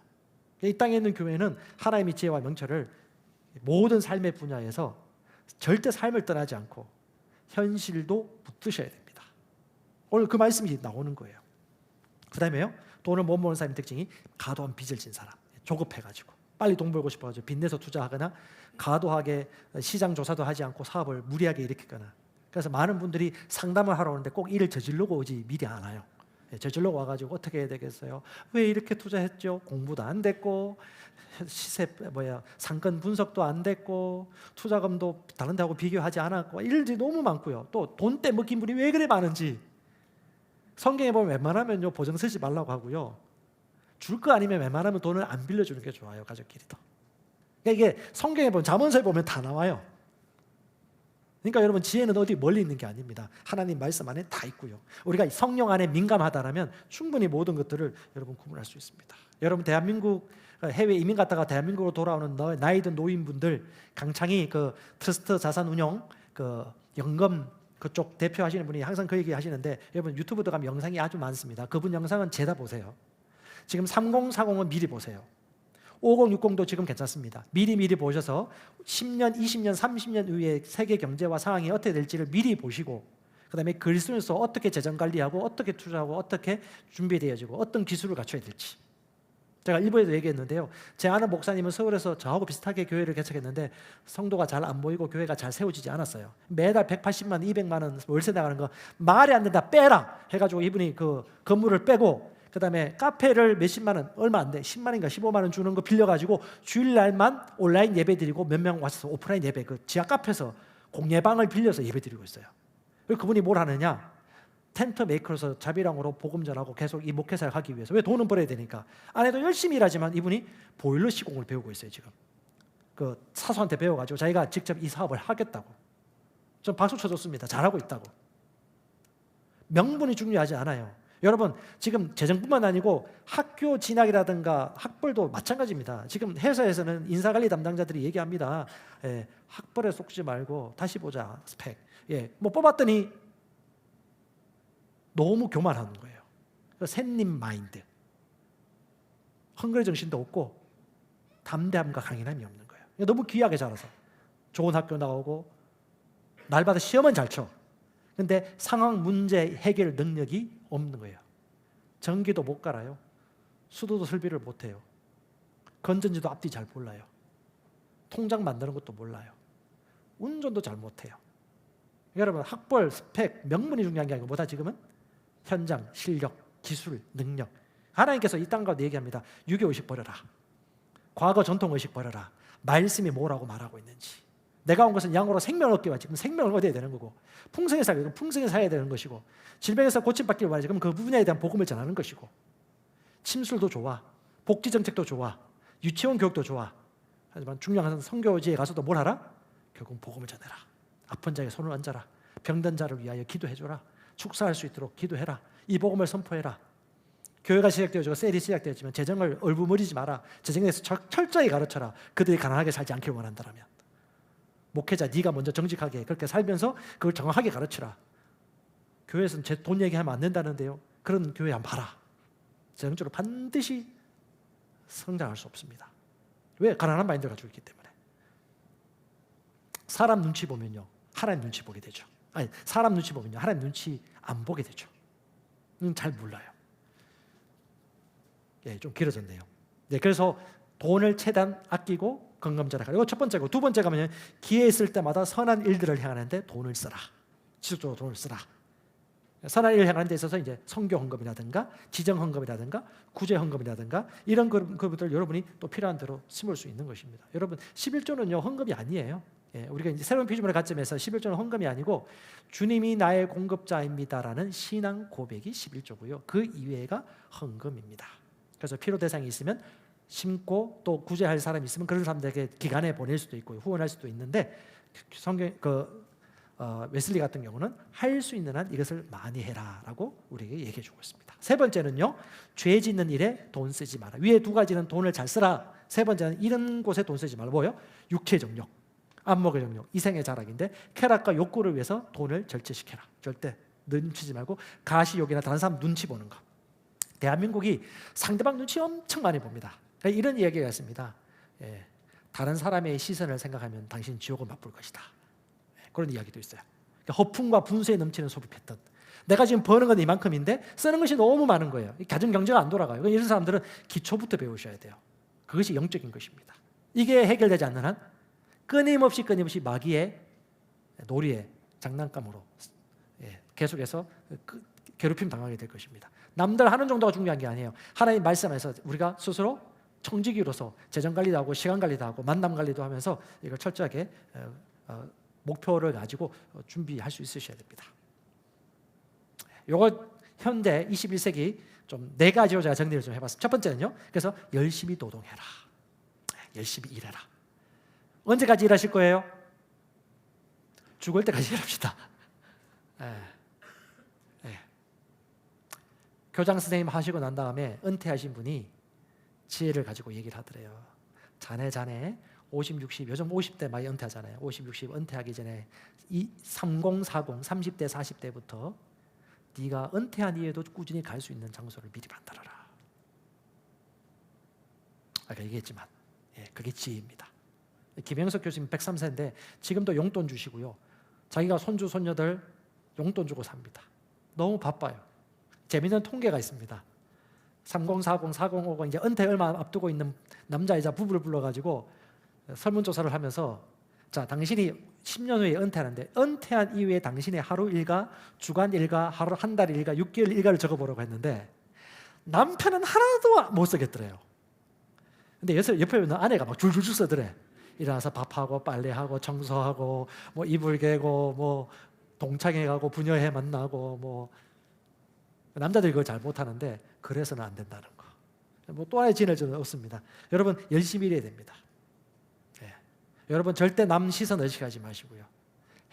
이 땅에 있는 교회는 하나님의 지혜와 명철을 모든 삶의 분야에서 절대 삶을 떠나지 않고 현실도 붙드셔야 됩니다. 오늘 그 말씀이 나오는 거예요. 그 다음에요, 돈을 못 모으는 사람의 특징이 과도한 빚을 진 사람, 조급해가지고 빨리 돈 벌고 싶어가지고 빚내서 투자하거나 과도하게 시장 조사도 하지 않고 사업을 무리하게 일으키거나. 그래서 많은 분들이 상담을 하러 오는데 꼭 일을 저지르고 오지 미리 안 와요. 저질러 와가지고 어떻게 해야 되겠어요? 왜 이렇게 투자했죠? 공부도 안 됐고 시세 상권 분석도 안 됐고 투자금도 다른 데하고 비교하지 않았고 일들이 너무 많고요. 또 돈 떼먹긴 분이 왜 그래 많은지 성경에 보면 웬만하면요 보증 쓰지 말라고 하고요. 줄 거 아니면 웬만하면 돈을 안 빌려주는 게 좋아요. 가족끼리도. 그러니까 이게 성경에 보면 잠언서에 보면 다 나와요. 그러니까 여러분 지혜는 어디 멀리 있는 게 아닙니다. 하나님 말씀 안에 다 있고요. 우리가 성령 안에 민감하다라면 충분히 모든 것들을 여러분 구분할 수 있습니다. 여러분 대한민국 해외 이민 갔다가 대한민국으로 돌아오는 나이든 노인분들 강창희 그 트러스트 자산운용 그 연금 그쪽 대표하시는 분이 항상 그 얘기 하시는데 여러분 유튜브 들어가면 영상이 아주 많습니다. 그분 영상은 죄다 보세요. 지금 3040은 미리 보세요. 5060도 지금 괜찮습니다. 미리 보셔서 10년, 20년, 30년 후에 세계 경제와 상황이 어떻게 될지를 미리 보시고 그다음에 그리스도인으로서 어떻게 재정 관리하고 어떻게 투자하고 어떻게 준비되어지고 어떤 기술을 갖춰야 될지. 제가 일부에도 얘기했는데요. 제 아는 목사님은 서울에서 저하고 비슷하게 교회를 개척했는데 성도가 잘 안 보이고 교회가 잘 세워지지 않았어요. 매달 180만, 200만 원 월세 나가는 거 말이 안 된다 빼라 해가지고 이분이 그 건물을 빼고 그 다음에 카페를 몇십만 원, 얼마 안 돼, 10만 원인가 15만 원 주는 거 빌려가지고 주일날만 온라인 예배 드리고 몇 명 와서 오프라인 예배 그 지하 카페에서 공예방을 빌려서 예배 드리고 있어요. 그리고 그분이 뭘 하느냐? 텐트 메이커로서 자비랑으로 복음 전하고 계속 이 목회사를 하기 위해서. 왜 돈은 벌어야 되니까. 아내도 열심히 일하지만 이분이 보일러 시공을 배우고 있어요 지금. 그 사수한테 배워가지고 자기가 직접 이 사업을 하겠다고. 좀 박수 쳐줬습니다. 잘하고 있다고. 명분이 중요하지 않아요. 여러분 지금 재정뿐만 아니고 학교 진학이라든가 학벌도 마찬가지입니다. 지금 회사에서는 인사관리 담당자들이 얘기합니다. 학벌에 속지 말고 다시 보자 스펙. 뭐 뽑았더니 너무 교만하는 거예요. 샌님 마인드. 헝그레 정신도 없고 담대함과 강인함이 없는 거예요. 너무 귀하게 자라서 좋은 학교 나오고 날마다 시험은 잘 쳐. 근데 상황 문제 해결 능력이 없는 거예요. 전기도 못 갈아요. 수도도 설비를 못 해요. 건전지도 앞뒤 잘 몰라요. 통장 만드는 것도 몰라요. 운전도 잘 못해요. 여러분 학벌, 스펙, 명분이 중요한 게 아니고 뭐다 지금은? 현장, 실력, 기술, 능력. 하나님께서 이 땅 가운데 얘기합니다. 유교의식 버려라. 과거 전통의식 버려라. 말씀이 뭐라고 말하고 있는지. 내가 온 것은 양으로 생명을 얻기 위하지. 그럼 생명을 얻어야 되는 거고 풍성히 살기 위해 풍성히 살아야 되는 것이고 질병에서 고침받기를 바라지. 그럼 그 부분에 대한 복음을 전하는 것이고 침술도 좋아. 복지정책도 좋아. 유치원 교육도 좋아. 하지만 중요한 것은 선교지에 가서도 뭘 하라? 결국 복음을 전해라. 아픈 자에게 손을 얹어라. 병든 자를 위하여 기도해줘라. 축사할 수 있도록 기도해라. 이 복음을 선포해라. 교회가 시작되어지고 셀이 시작되었지만 재정을 얼부머리지 마라. 재정에 대해서 철저히 가르쳐라. 그들이 가난하게 살지 않길 원한다면 목회자 네가 먼저 정직하게 그렇게 살면서 그걸 정확하게 가르치라. 교회에서는 제 돈 얘기하면 안 된다는데요. 그런 교회 한번 봐라. 재정적으로 반드시 성장할 수 없습니다. 왜? 가난한 마인드를 가지고 있기 때문에. 사람 눈치 보면요 하나님 눈치 보게 되죠. 아니 사람 눈치 보면요 하나님 눈치 안 보게 되죠. 잘 몰라요. 좀 길어졌네요. 그래서 돈을 최대한 아끼고 건금절약하라. 이거 첫 번째고 두 번째가 뭐냐면 기회 있을 때마다 선한 일들을 행하는데 돈을 쓰라. 지속적으로 돈을 쓰라. 선한 일을 행하는 데 있어서 이제 선교 헌금이라든가 지정 헌금이라든가 구제 헌금이라든가 이런 것들 여러분이 또 필요한 대로 심을 수 있는 것입니다. 여러분 11조는요 헌금이 아니에요. 우리가 이제 새로운 피조물의 관점에서 11조는 헌금이 아니고 주님이 나의 공급자입니다라는 신앙 고백이 11조고요. 그 이외가 헌금입니다. 그래서 필요 대상이 있으면 심고 또 구제할 사람이 있으면 그런 사람들에게 기간에 보낼 수도 있고 후원할 수도 있는데 성경 웨슬리 같은 경우는 할 수 있는 한 이것을 많이 해라라고 우리에게 얘기해 주고 있습니다. 세 번째는요, 죄 짓는 일에 돈 쓰지 마라. 위에 두 가지는 돈을 잘 쓰라. 세 번째는 이런 곳에 돈 쓰지 말라. 뭐예요? 육체 정욕, 안목의 정욕, 이생의 자락인데 쾌락과 욕구를 위해서 돈을 절제시켜라. 절대 눈치지 말고 가시욕이나 다른 사람 눈치 보는 거. 대한민국이 상대방 눈치 엄청 많이 봅니다. 이런 이야기가 있습니다. 다른 사람의 시선을 생각하면 당신 지옥을 맛볼 것이다. 그런 이야기도 있어요. 허풍과 분수에 넘치는 소비 패턴. 내가 지금 버는 건 이만큼인데 쓰는 것이 너무 많은 거예요. 가정 경제가 안 돌아가요. 이런 사람들은 기초부터 배우셔야 돼요. 그것이 영적인 것입니다. 이게 해결되지 않는 한 끊임없이 마귀의 놀이에 장난감으로 계속해서 괴롭힘 당하게 될 것입니다. 남들 하는 정도가 중요한 게 아니에요. 하나님 말씀에서 우리가 스스로 청지기로서 재정 관리도 하고 시간 관리도 하고 만남 관리도 하면서 이걸 철저하게 목표를 가지고 준비할 수 있으셔야 됩니다. 이거 현대 21세기 좀 네 가지로 제가 정리를 좀 해봤습니다. 첫 번째는요, 그래서 열심히 노동해라. 열심히 일해라. 언제까지 일하실 거예요? 죽을 때까지 일합시다. 교장 선생님 하시고 난 다음에 은퇴하신 분이 지혜를 가지고 얘기를 하더래요. 자네 50, 60, 요즘 50대 많이 은퇴하잖아요. 50, 60 은퇴하기 전에 30, 40, 30대, 40대부터 네가 은퇴한 이후에도 꾸준히 갈 수 있는 장소를 미리 만들어라. 아까 얘기했지만 그게 지혜입니다. 김영석 교수님 103세인데 지금도 용돈 주시고요. 자기가 손주, 손녀들 용돈 주고 삽니다. 너무 바빠요. 재미있는 통계가 있습니다. 30, 40, 4050 이제 은퇴 얼마 앞두고 있는 남자이자 부부를 불러가지고 설문조사를 하면서 자, 당신이 10년 후에 은퇴하는데 은퇴한 이후에 당신의 하루 일과, 주간 일과, 하루 한 달 일과, 6개월 일과를 적어보라고 했는데 남편은 하나도 못 쓰겠더래요. 근데 옆에 있는 아내가 막 줄줄줄 쓰더래. 일어나서 밥하고 빨래하고 청소하고 뭐 이불 개고 뭐 동창회 가고 부녀회 만나고 뭐 남자들이 그걸 잘 못하는데 그래서는 안 된다는 거. 뭐 또 하나의 진을 저는 얻습니다. 여러분 열심히 일해야 됩니다. 여러분 절대 남 시선 의식하지 마시고요.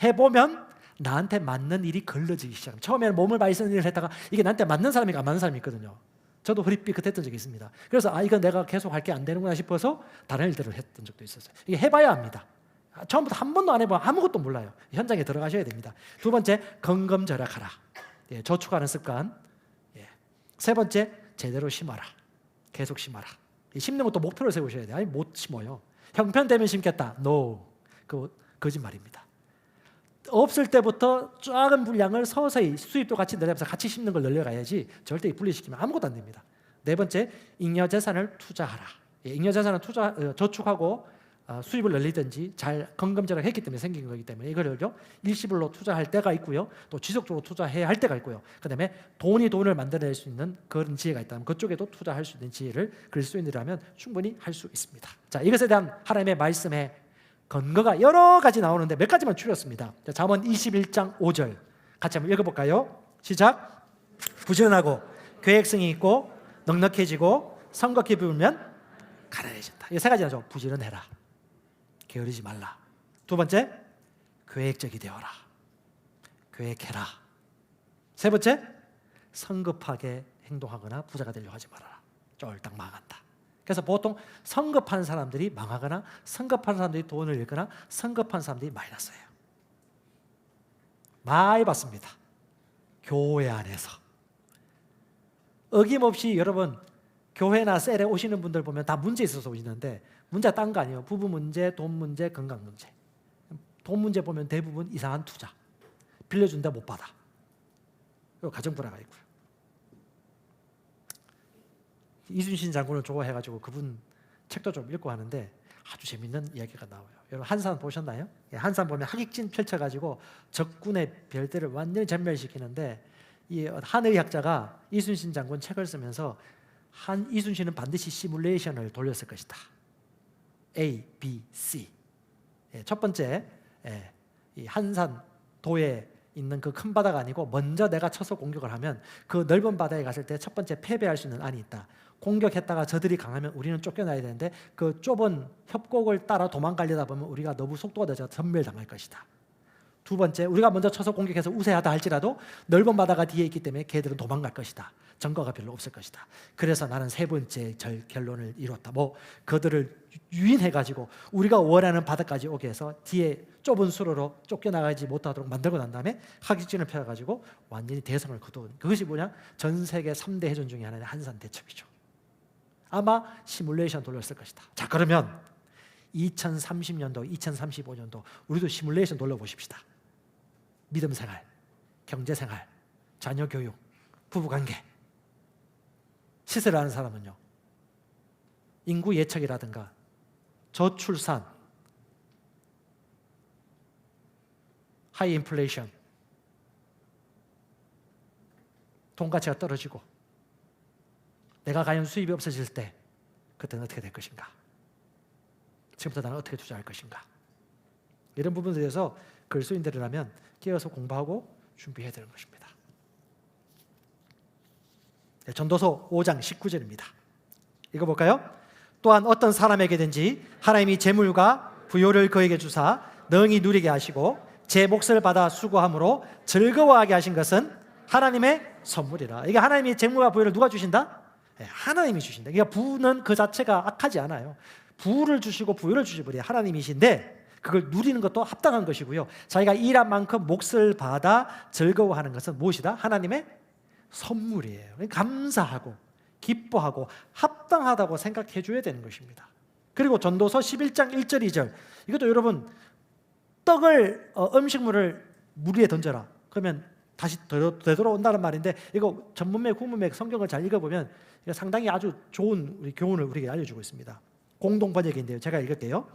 해보면 나한테 맞는 일이 걸러지기 시작합니다. 처음에는 몸을 많이 쓰는 일을 했다가 이게 나한테 맞는 사람이 안 맞는 사람이 있거든요. 저도 허리 삐끗했던 적이 있습니다. 그래서 이건 내가 계속 할 게 안 되는구나 싶어서 다른 일들을 했던 적도 있었어요. 이게 해봐야 합니다. 처음부터 한 번도 안 해보면 아무것도 몰라요. 현장에 들어가셔야 됩니다. 두 번째, 건검절약하라. 저축하는 습관. 세 번째, 제대로 심어라. 계속 심어라. 심는 것도 목표를 세우셔야 돼요. 아니 못 심어요. 형편되면 심겠다. No. 그 거짓말입니다. 없을 때부터 작은 분량을 서서히 수입도 같이 늘려면서 같이 심는 걸 늘려가야지 절대 분리시키면 아무것도 안 됩니다. 네 번째, 잉여재산을 투자하라. 잉여재산은 저축하고 수입을 늘리든지 잘 건검절약 했기 때문에 생긴 거기 때문에 이거를요 일시불로 투자할 때가 있고요, 또 지속적으로 투자해야 할 때가 있고요. 그다음에 돈을 만들어낼 수 있는 그런 지혜가 있다면 그쪽에도 투자할 수 있는 지혜를 그리스도인이라면 충분히 할 수 있습니다. 자, 이것에 대한 하나님의 말씀의 근거가 여러 가지 나오는데 몇 가지만 추렸습니다. 자, 잠언 21장 5절 같이 한번 읽어볼까요? 시작. 부지런하고 계획성이 있고 넉넉해지고 성급히 부으면 가난해진다. 이 세 가지 나죠. 부지런해라. 게으르지 말라. 두 번째, 계획적이 되어라. 계획해라. 세 번째, 성급하게 행동하거나 부자가 되려고 하지 말아라. 쫄딱 망한다. 그래서 보통 성급한 사람들이 망하거나 성급한 사람들이 돈을 잃거나 성급한 사람들이 마이너스예요. 많이 봤습니다. 교회 안에서 어김없이 여러분 교회나 셀에 오시는 분들 보면 다 문제 있어서 오시는데 문제가 딴 거 아니에요. 부부 문제, 돈 문제, 건강 문제. 돈 문제 보면 대부분 이상한 투자. 빌려준데 못 받아. 그리고 가정 불화가 있고요. 이순신 장군을 좋아해가지고 그분 책도 좀 읽고 하는데 아주 재밌는 이야기가 나와요. 여러분 한산 보셨나요? 한산 보면 하객진 펼쳐가지고 적군의 별들을 완전히 전멸시키는데 이 한의학자가 이순신 장군 책을 쓰면서 이순신은 반드시 시뮬레이션을 돌렸을 것이다. A, B, C. 첫 번째, 이 한산도에 있는 그 큰 바다가 아니고 먼저 내가 쳐서 공격을 하면 그 넓은 바다에 갔을 때 첫 번째 패배할 수 있는 안이 있다. 공격했다가 저들이 강하면 우리는 쫓겨나야 되는데 그 좁은 협곡을 따라 도망가려다 보면 우리가 너무 속도가 늦어서 전멸당할 것이다. 두 번째, 우리가 먼저 쳐서 공격해서 우세하다 할지라도 넓은 바다가 뒤에 있기 때문에 걔들은 도망갈 것이다. 전과가 별로 없을 것이다. 그래서 나는 세 번째 결론을 이뤘다. 그들을 유인해가지고 우리가 원하는 바다까지 오게 해서 뒤에 좁은 수로로 쫓겨나가지 못하도록 만들고 난 다음에 하객진을 펴가지고 완전히 대성을 거둔, 그것이 뭐냐? 전 세계 3대 해전 중에 하나의 한산 대첩이죠. 아마 시뮬레이션 돌렸을 것이다. 자, 그러면 2030년도, 2035년도 우리도 시뮬레이션 돌려보십시다. 믿음 생활, 경제 생활, 자녀 교육, 부부 관계. 시세를 아는 사람은요, 인구 예측이라든가 저출산, 하이 인플레이션, 돈 가치가 떨어지고 내가 과연 수입이 없어질 때 그때는 어떻게 될 것인가? 지금부터 나는 어떻게 투자할 것인가? 이런 부분에 대해서 글쓰인들이라면 깨어서 공부하고 준비해야 되는 것입니다. 전도서 5장 19절입니다. 읽어볼까요? 또한 어떤 사람에게든지 하나님이 재물과 부요를 그에게 주사 능히 누리게 하시고 제 몫을 받아 수고함으로 즐거워하게 하신 것은 하나님의 선물이라. 이게 하나님이 재물과 부요를 누가 주신다? 하나님이 주신다. 그러니까 부는 그 자체가 악하지 않아요. 부를 주시고 부요를 주실 분이 하나님이신데 그걸 누리는 것도 합당한 것이고요. 자기가 일한 만큼 몫을 받아 즐거워하는 것은 무엇이다? 하나님의 선물이에요. 감사하고 기뻐하고 합당하다고 생각해 줘야 되는 것입니다. 그리고 전도서 11장 1절 2절, 이것도 여러분, 떡을 음식물을 물 위에 던져라 그러면 다시 되돌아온다는 말인데, 이거 전문맥 후문맥 성경을 잘 읽어보면 상당히 아주 좋은 우리 교훈을 우리에게 알려주고 있습니다. 공동 번역인데요, 제가 읽을게요.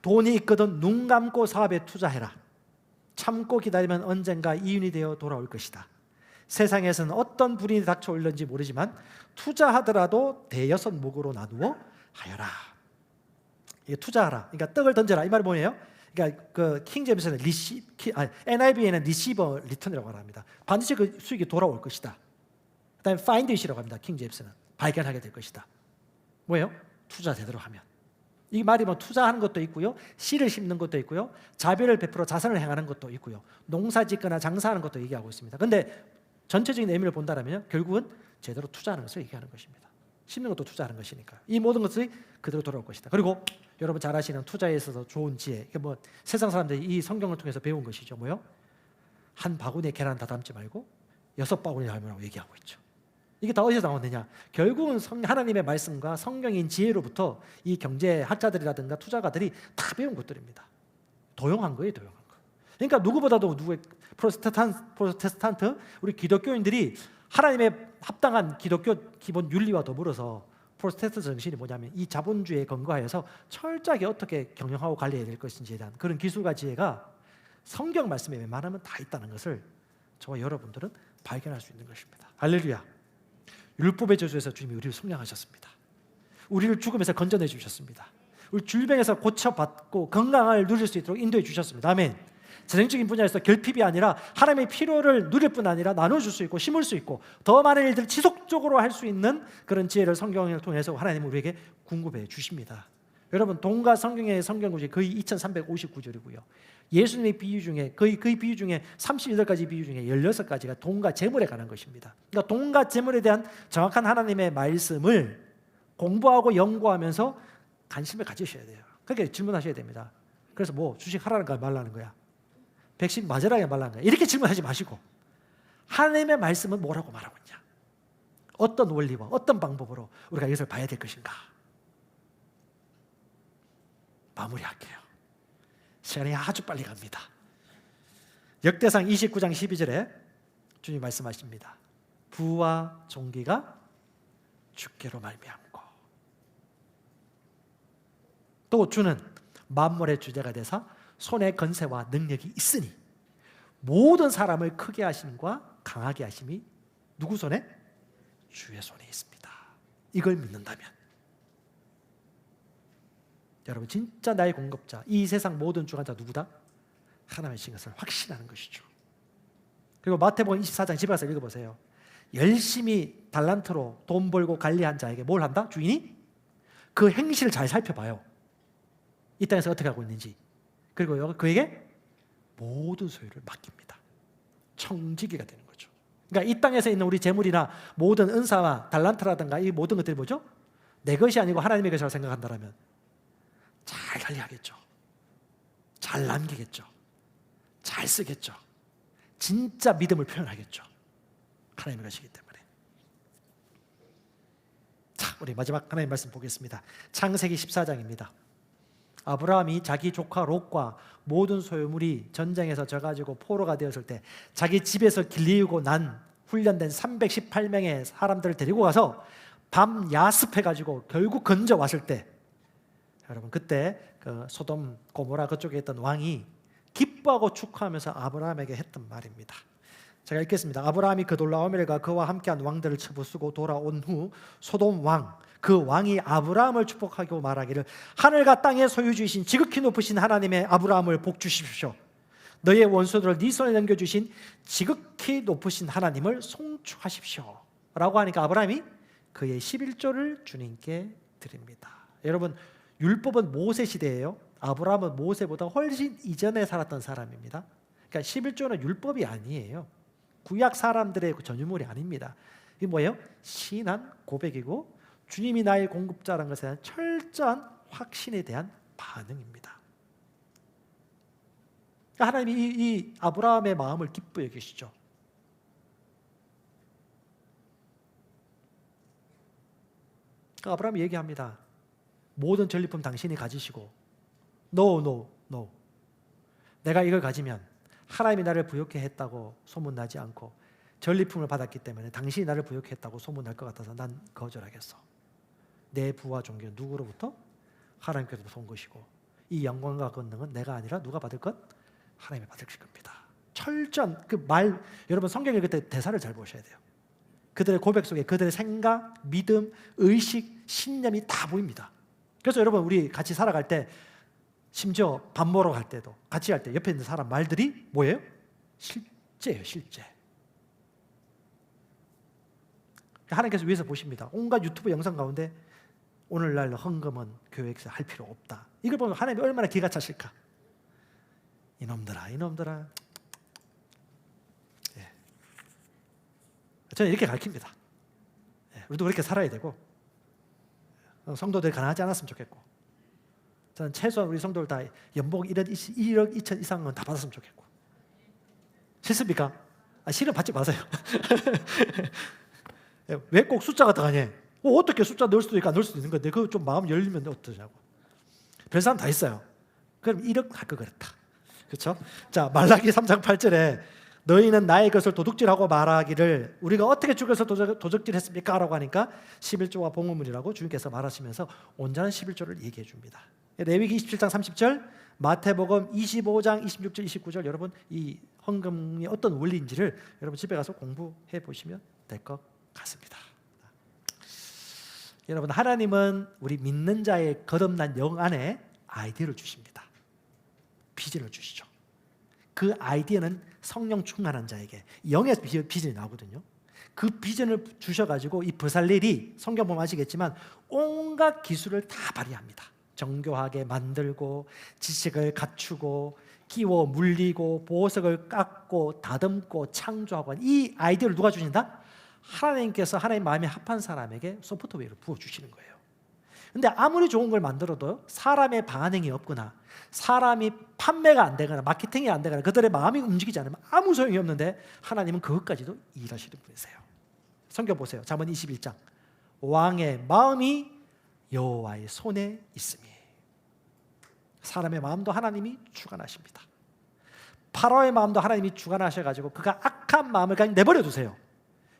돈이 있거든 눈 감고 사업에 투자해라. 참고 기다리면 언젠가 이윤이 되어 돌아올 것이다. 세상에서는 어떤 불이 닥쳐올는지 모르지만 투자하더라도 대여섯 목으로 나누어 하여라. 이게 투자하라, 그러니까 떡을 던져라, 이 말이 뭐예요? 그러니까 그 킹제임스는 NIV에는 리시버 리턴이라고 합니다. 반드시 그 수익이 돌아올 것이다. 그다음에 find it이라고 합니다. 킹제임스는 발견하게 될 것이다. 뭐예요? 투자 제대로 하면. 이 말이 투자하는 것도 있고요, 씨를 심는 것도 있고요, 자비를 베풀어 자선을 행하는 것도 있고요, 농사 짓거나 장사하는 것도 얘기하고 있습니다. 그런데 전체적인 의미를 본다면 결국은 제대로 투자하는 것을 얘기하는 것입니다. 심는 것도 투자하는 것이니까 이 모든 것이 그대로 돌아올 것이다. 그리고 여러분 잘 아시는 투자에 있어서 좋은 지혜, 이게 세상 사람들이 이 성경을 통해서 배운 것이죠. 뭐요? 한 바구니에 계란 다 담지 말고 6바구니 담으라고 얘기하고 있죠. 이게 다 어디서 나오느냐? 결국은 하나님의 말씀과 성경인 지혜로부터 이 경제학자들이라든가 투자가들이 다 배운 것들입니다. 도용한 거예요, 도용한 거. 그러니까 누구보다도 프로테스탄트 우리 기독교인들이 하나님의 합당한 기독교 기본 윤리와 더불어서 프로테스탄트 정신이 뭐냐면 이 자본주의에 근거하여서 철저하게 어떻게 경영하고 관리해야 될 것인지에 대한 그런 기술과 지혜가 성경 말씀에 웬만하면 다 있다는 것을 저와 여러분들은 발견할 수 있는 것입니다. 할렐루야. 율법의 저주에서 주님이 우리를 속량하셨습니다. 우리를 죽음에서 건져내 주셨습니다. 우리 질병에서 고쳐받고 건강을 누릴 수 있도록 인도해 주셨습니다. 아멘. 재정적인 분야에서 결핍이 아니라 하나님의 필요를 누릴 뿐 아니라 나눠줄 수 있고 심을 수 있고 더 많은 일들을 지속적으로 할 수 있는 그런 지혜를 성경을 통해서 하나님은 우리에게 공급해 주십니다. 여러분, 돈과 성경의 성경 구절이 거의 2359절이고요. 예수님의 비유 중에 거의 비유 중에 38가지 비유 중에 16가지가 돈과 재물에 관한 것입니다. 그러니까 돈과 재물에 대한 정확한 하나님의 말씀을 공부하고 연구하면서 관심을 가지셔야 돼요. 그러니까 질문하셔야 됩니다. 그래서 주식 하라는 거야, 말라는 거야? 백신 맞으라는 말라는 거야? 이렇게 질문하지 마시고 하나님의 말씀은 뭐라고 말하고 있냐? 어떤 원리와 어떤 방법으로 우리가 이것을 봐야 될 것인가? 마무리할게요. 시간이 아주 빨리 갑니다. 역대상 29장 12절에 주님 말씀하십니다. 부와 존귀가 주께로 말미암고 또 주는 만물의 주제가 되사 손에 건세와 능력이 있으니 모든 사람을 크게 하심과 강하게 하심이 누구 손에? 주의 손에 있습니다. 이걸 믿는다면 여러분 진짜 나의 공급자, 이 세상 모든 주관자 누구다? 하나님이신 것을 확신하는 것이죠. 그리고 마태복음 24장 집에 가서 읽어보세요. 열심히 달란트로 돈 벌고 관리한 자에게 뭘 한다? 주인이 그 행실을 잘 살펴봐요. 이 땅에서 어떻게 하고 있는지. 그리고 그에게 모든 소유를 맡깁니다. 청지기가 되는 거죠. 그러니까 이 땅에서 있는 우리 재물이나 모든 은사와 달란트라든가 이 모든 것들이 뭐죠? 내 것이 아니고 하나님의 것이라고 생각한다면 잘 관리하겠죠. 잘 남기겠죠. 잘 쓰겠죠. 진짜 믿음을 표현하겠죠. 하나님의 것이기 때문에. 자, 우리 마지막 하나님의 말씀 보겠습니다. 창세기 14장입니다. 아브라함이 자기 조카 롯과 모든 소유물이 전쟁에서 져가지고 포로가 되었을 때 자기 집에서 길리우고 난 훈련된 318명의 사람들을 데리고 가서 밤 야습해가지고 결국 건져왔을 때, 여러분 그때 그 소돔 고모라 그쪽에 있던 왕이 기뻐하고 축하하면서 아브라함에게 했던 말입니다. 제가 읽겠습니다. 아브라함이 그돌라오멜과 그와 함께한 왕들을 첩부 쓰고 돌아온 후 소돔 왕, 그 왕이 아브라함을 축복하고 말하기를 하늘과 땅의 소유주이신 지극히 높으신 하나님의 아브라함을 복 주십시오. 너의 원수들을 네 손에 넘겨주신 지극히 높으신 하나님을 송축하십시오 라고 하니까 아브라함이 그의 11조를 주님께 드립니다. 여러분 율법은 모세 시대예요. 아브라함은 모세보다 훨씬 이전에 살았던 사람입니다. 그러니까 11조는 율법이 아니에요. 구약 사람들의 전유물이 아닙니다. 이게 뭐예요? 신한 고백이고 주님이 나의 공급자라는 것에 대한 철저한 확신에 대한 반응입니다. 하나님이 이 아브라함의 마음을 기뻐 여기시죠. 아브라함이 얘기합니다. 모든 전리품 당신이 가지시고 No. 내가 이걸 가지면 하나님이 나를 부욕해 했다고 소문나지 않고 전리품을 받았기 때문에 당신이 나를 부욕해 했다고 소문날 것 같아서 난 거절하겠어. 내 부와 존귀는 누구로부터? 하나님께로부터 온 것이고 이 영광과 권능은 내가 아니라 누가 받을 것? 하나님이 받으실 겁니다. 철저한 그 말, 여러분 성경 읽을 때 대사를 잘 보셔야 돼요. 그들의 고백 속에 그들의 생각, 믿음, 의식, 신념이 다 보입니다. 그래서 여러분 우리 같이 살아갈 때 심지어 밥 먹으러 갈 때도 같이 할 때 옆에 있는 사람 말들이 뭐예요? 실제예요, 실제. 하나님께서 위에서 보십니다. 온갖 유튜브 영상 가운데 오늘날 헌금은 교회에서 할 필요 없다. 이걸 보면 하나님이 얼마나 기가 차실까? 이놈들아. 예. 저는 이렇게 가르칩니다. 예. 우리도 그렇게 살아야 되고 성도들이 가난하지 않았으면 좋겠고 저는 최소한 우리 성도들 다 연봉 1억 2천 이상은 다 받았으면 좋겠고. 싫습니까? 싫으면 받지 마세요. 왜 꼭 숫자가 들어가냐? 어떻게 숫자 넣을 수도 있고 안 넣을 수도 있는 건데 그거 좀 마음 열리면 어떠냐고. 별 사람 다 있어요. 그럼 1억 할 거 그렇다. 그렇죠? 자, 말라기 3장 8절에 너희는 나의 것을 도둑질하고 말하기를 우리가 어떻게 죽여서 도적질했습니까? 라고 하니까 11조와 봉헌물이라고 주님께서 말하시면서 온전한 11조를 얘기해 줍니다. 레위기 27장 30절, 마태복음 25장 26절 29절 여러분 이 헌금이 어떤 원리인지를 여러분 집에 가서 공부해 보시면 될 것 같습니다. 여러분 하나님은 우리 믿는 자의 거듭난 영 안에 아이디어를 주십니다. 비전을 주시죠. 그 아이디어는 성령 충만한 자에게 영의 비전이 나오거든요. 그 비전을 주셔가지고 이 브살렐이 성경 보면 아시겠지만 온갖 기술을 다 발휘합니다. 정교하게 만들고 지식을 갖추고 끼워 물리고 보석을 깎고 다듬고 창조하고 이 아이디어를 누가 주신다? 하나님께서 하나님 마음에 합한 사람에게 소프트웨어를 부어주시는 거예요. 근데 아무리 좋은 걸 만들어도 사람의 반응이 없거나 사람이 판매가 안 되거나 마케팅이 안 되거나 그들의 마음이 움직이지 않으면 아무 소용이 없는데 하나님은 그것까지도 일하시는 분이세요. 성경 보세요. 잠언 21장 왕의 마음이 여호와의 손에 있으니 사람의 마음도 하나님이 주관하십니다. 파라오의 마음도 하나님이 주관하셔가지고 그가 악한 마음을 그냥 내버려 두세요.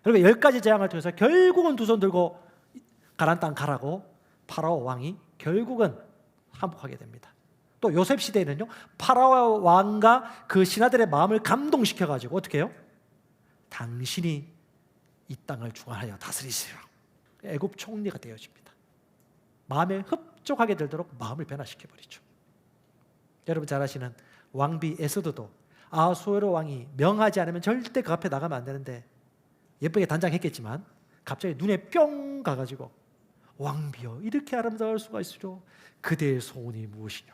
그리고 10가지 재앙을 통해서 결국은 두 손 들고 가나안 땅 가라고 파라오 왕이 결국은 항복하게 됩니다. 또 요셉 시대에는요 파라오 왕과 그 신하들의 마음을 감동시켜가지고 어떻게 해요? 당신이 이 땅을 주관하여 다스리시라 애굽 총리가 되어집니다. 마음에 흡족하게 들도록 마음을 변화시켜버리죠. 여러분 잘 아시는 왕비 에스더도 아수에로 왕이 명하지 않으면 절대 그 앞에 나가면 안 되는데 예쁘게 단장했겠지만 갑자기 눈에 뿅 가가지고 왕비여 이렇게 아름다울 수가 있으려 그대의 소원이 무엇이냐.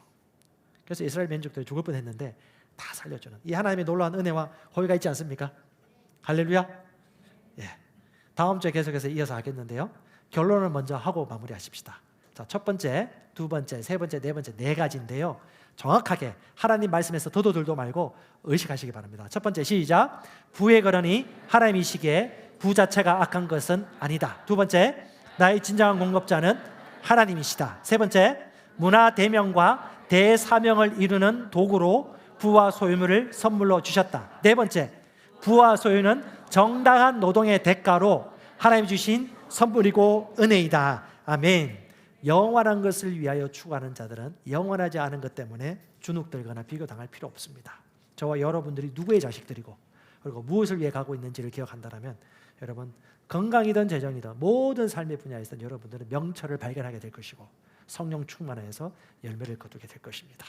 그래서 이스라엘 민족들이 죽을 뻔했는데 다 살려주는 이 하나님의 놀라운 은혜와 호의가 있지 않습니까? 할렐루야. 예. 다음 주에 계속해서 이어서 하겠는데요. 결론을 먼저 하고 마무리하십시다. 자, 첫 번째, 두 번째, 세 번째, 네 번째, 네 가지인데요. 정확하게 하나님 말씀에서 더도들도 말고 의식하시기 바랍니다. 첫 번째, 시작. 부에 그러니 하나님이시기에 부 자체가 악한 것은 아니다. 두 번째, 나의 진정한 공급자는 하나님이시다. 세 번째, 문화 대명과 대사명을 이루는 도구로 부와 소유물을 선물로 주셨다. 네 번째, 부와 소유는 정당한 노동의 대가로 하나님이 주신 선물이고 은혜이다. 아멘. 영원한 것을 위하여 추구하는 자들은 영원하지 않은 것 때문에 주눅들거나 비교당할 필요 없습니다. 저와 여러분들이 누구의 자식들이고 그리고 무엇을 위해 가고 있는지를 기억한다면 여러분 건강이든 재정이든 모든 삶의 분야에서 여러분들은 명철을 발견하게 될 것이고 성령 충만해서 열매를 거두게 될 것입니다.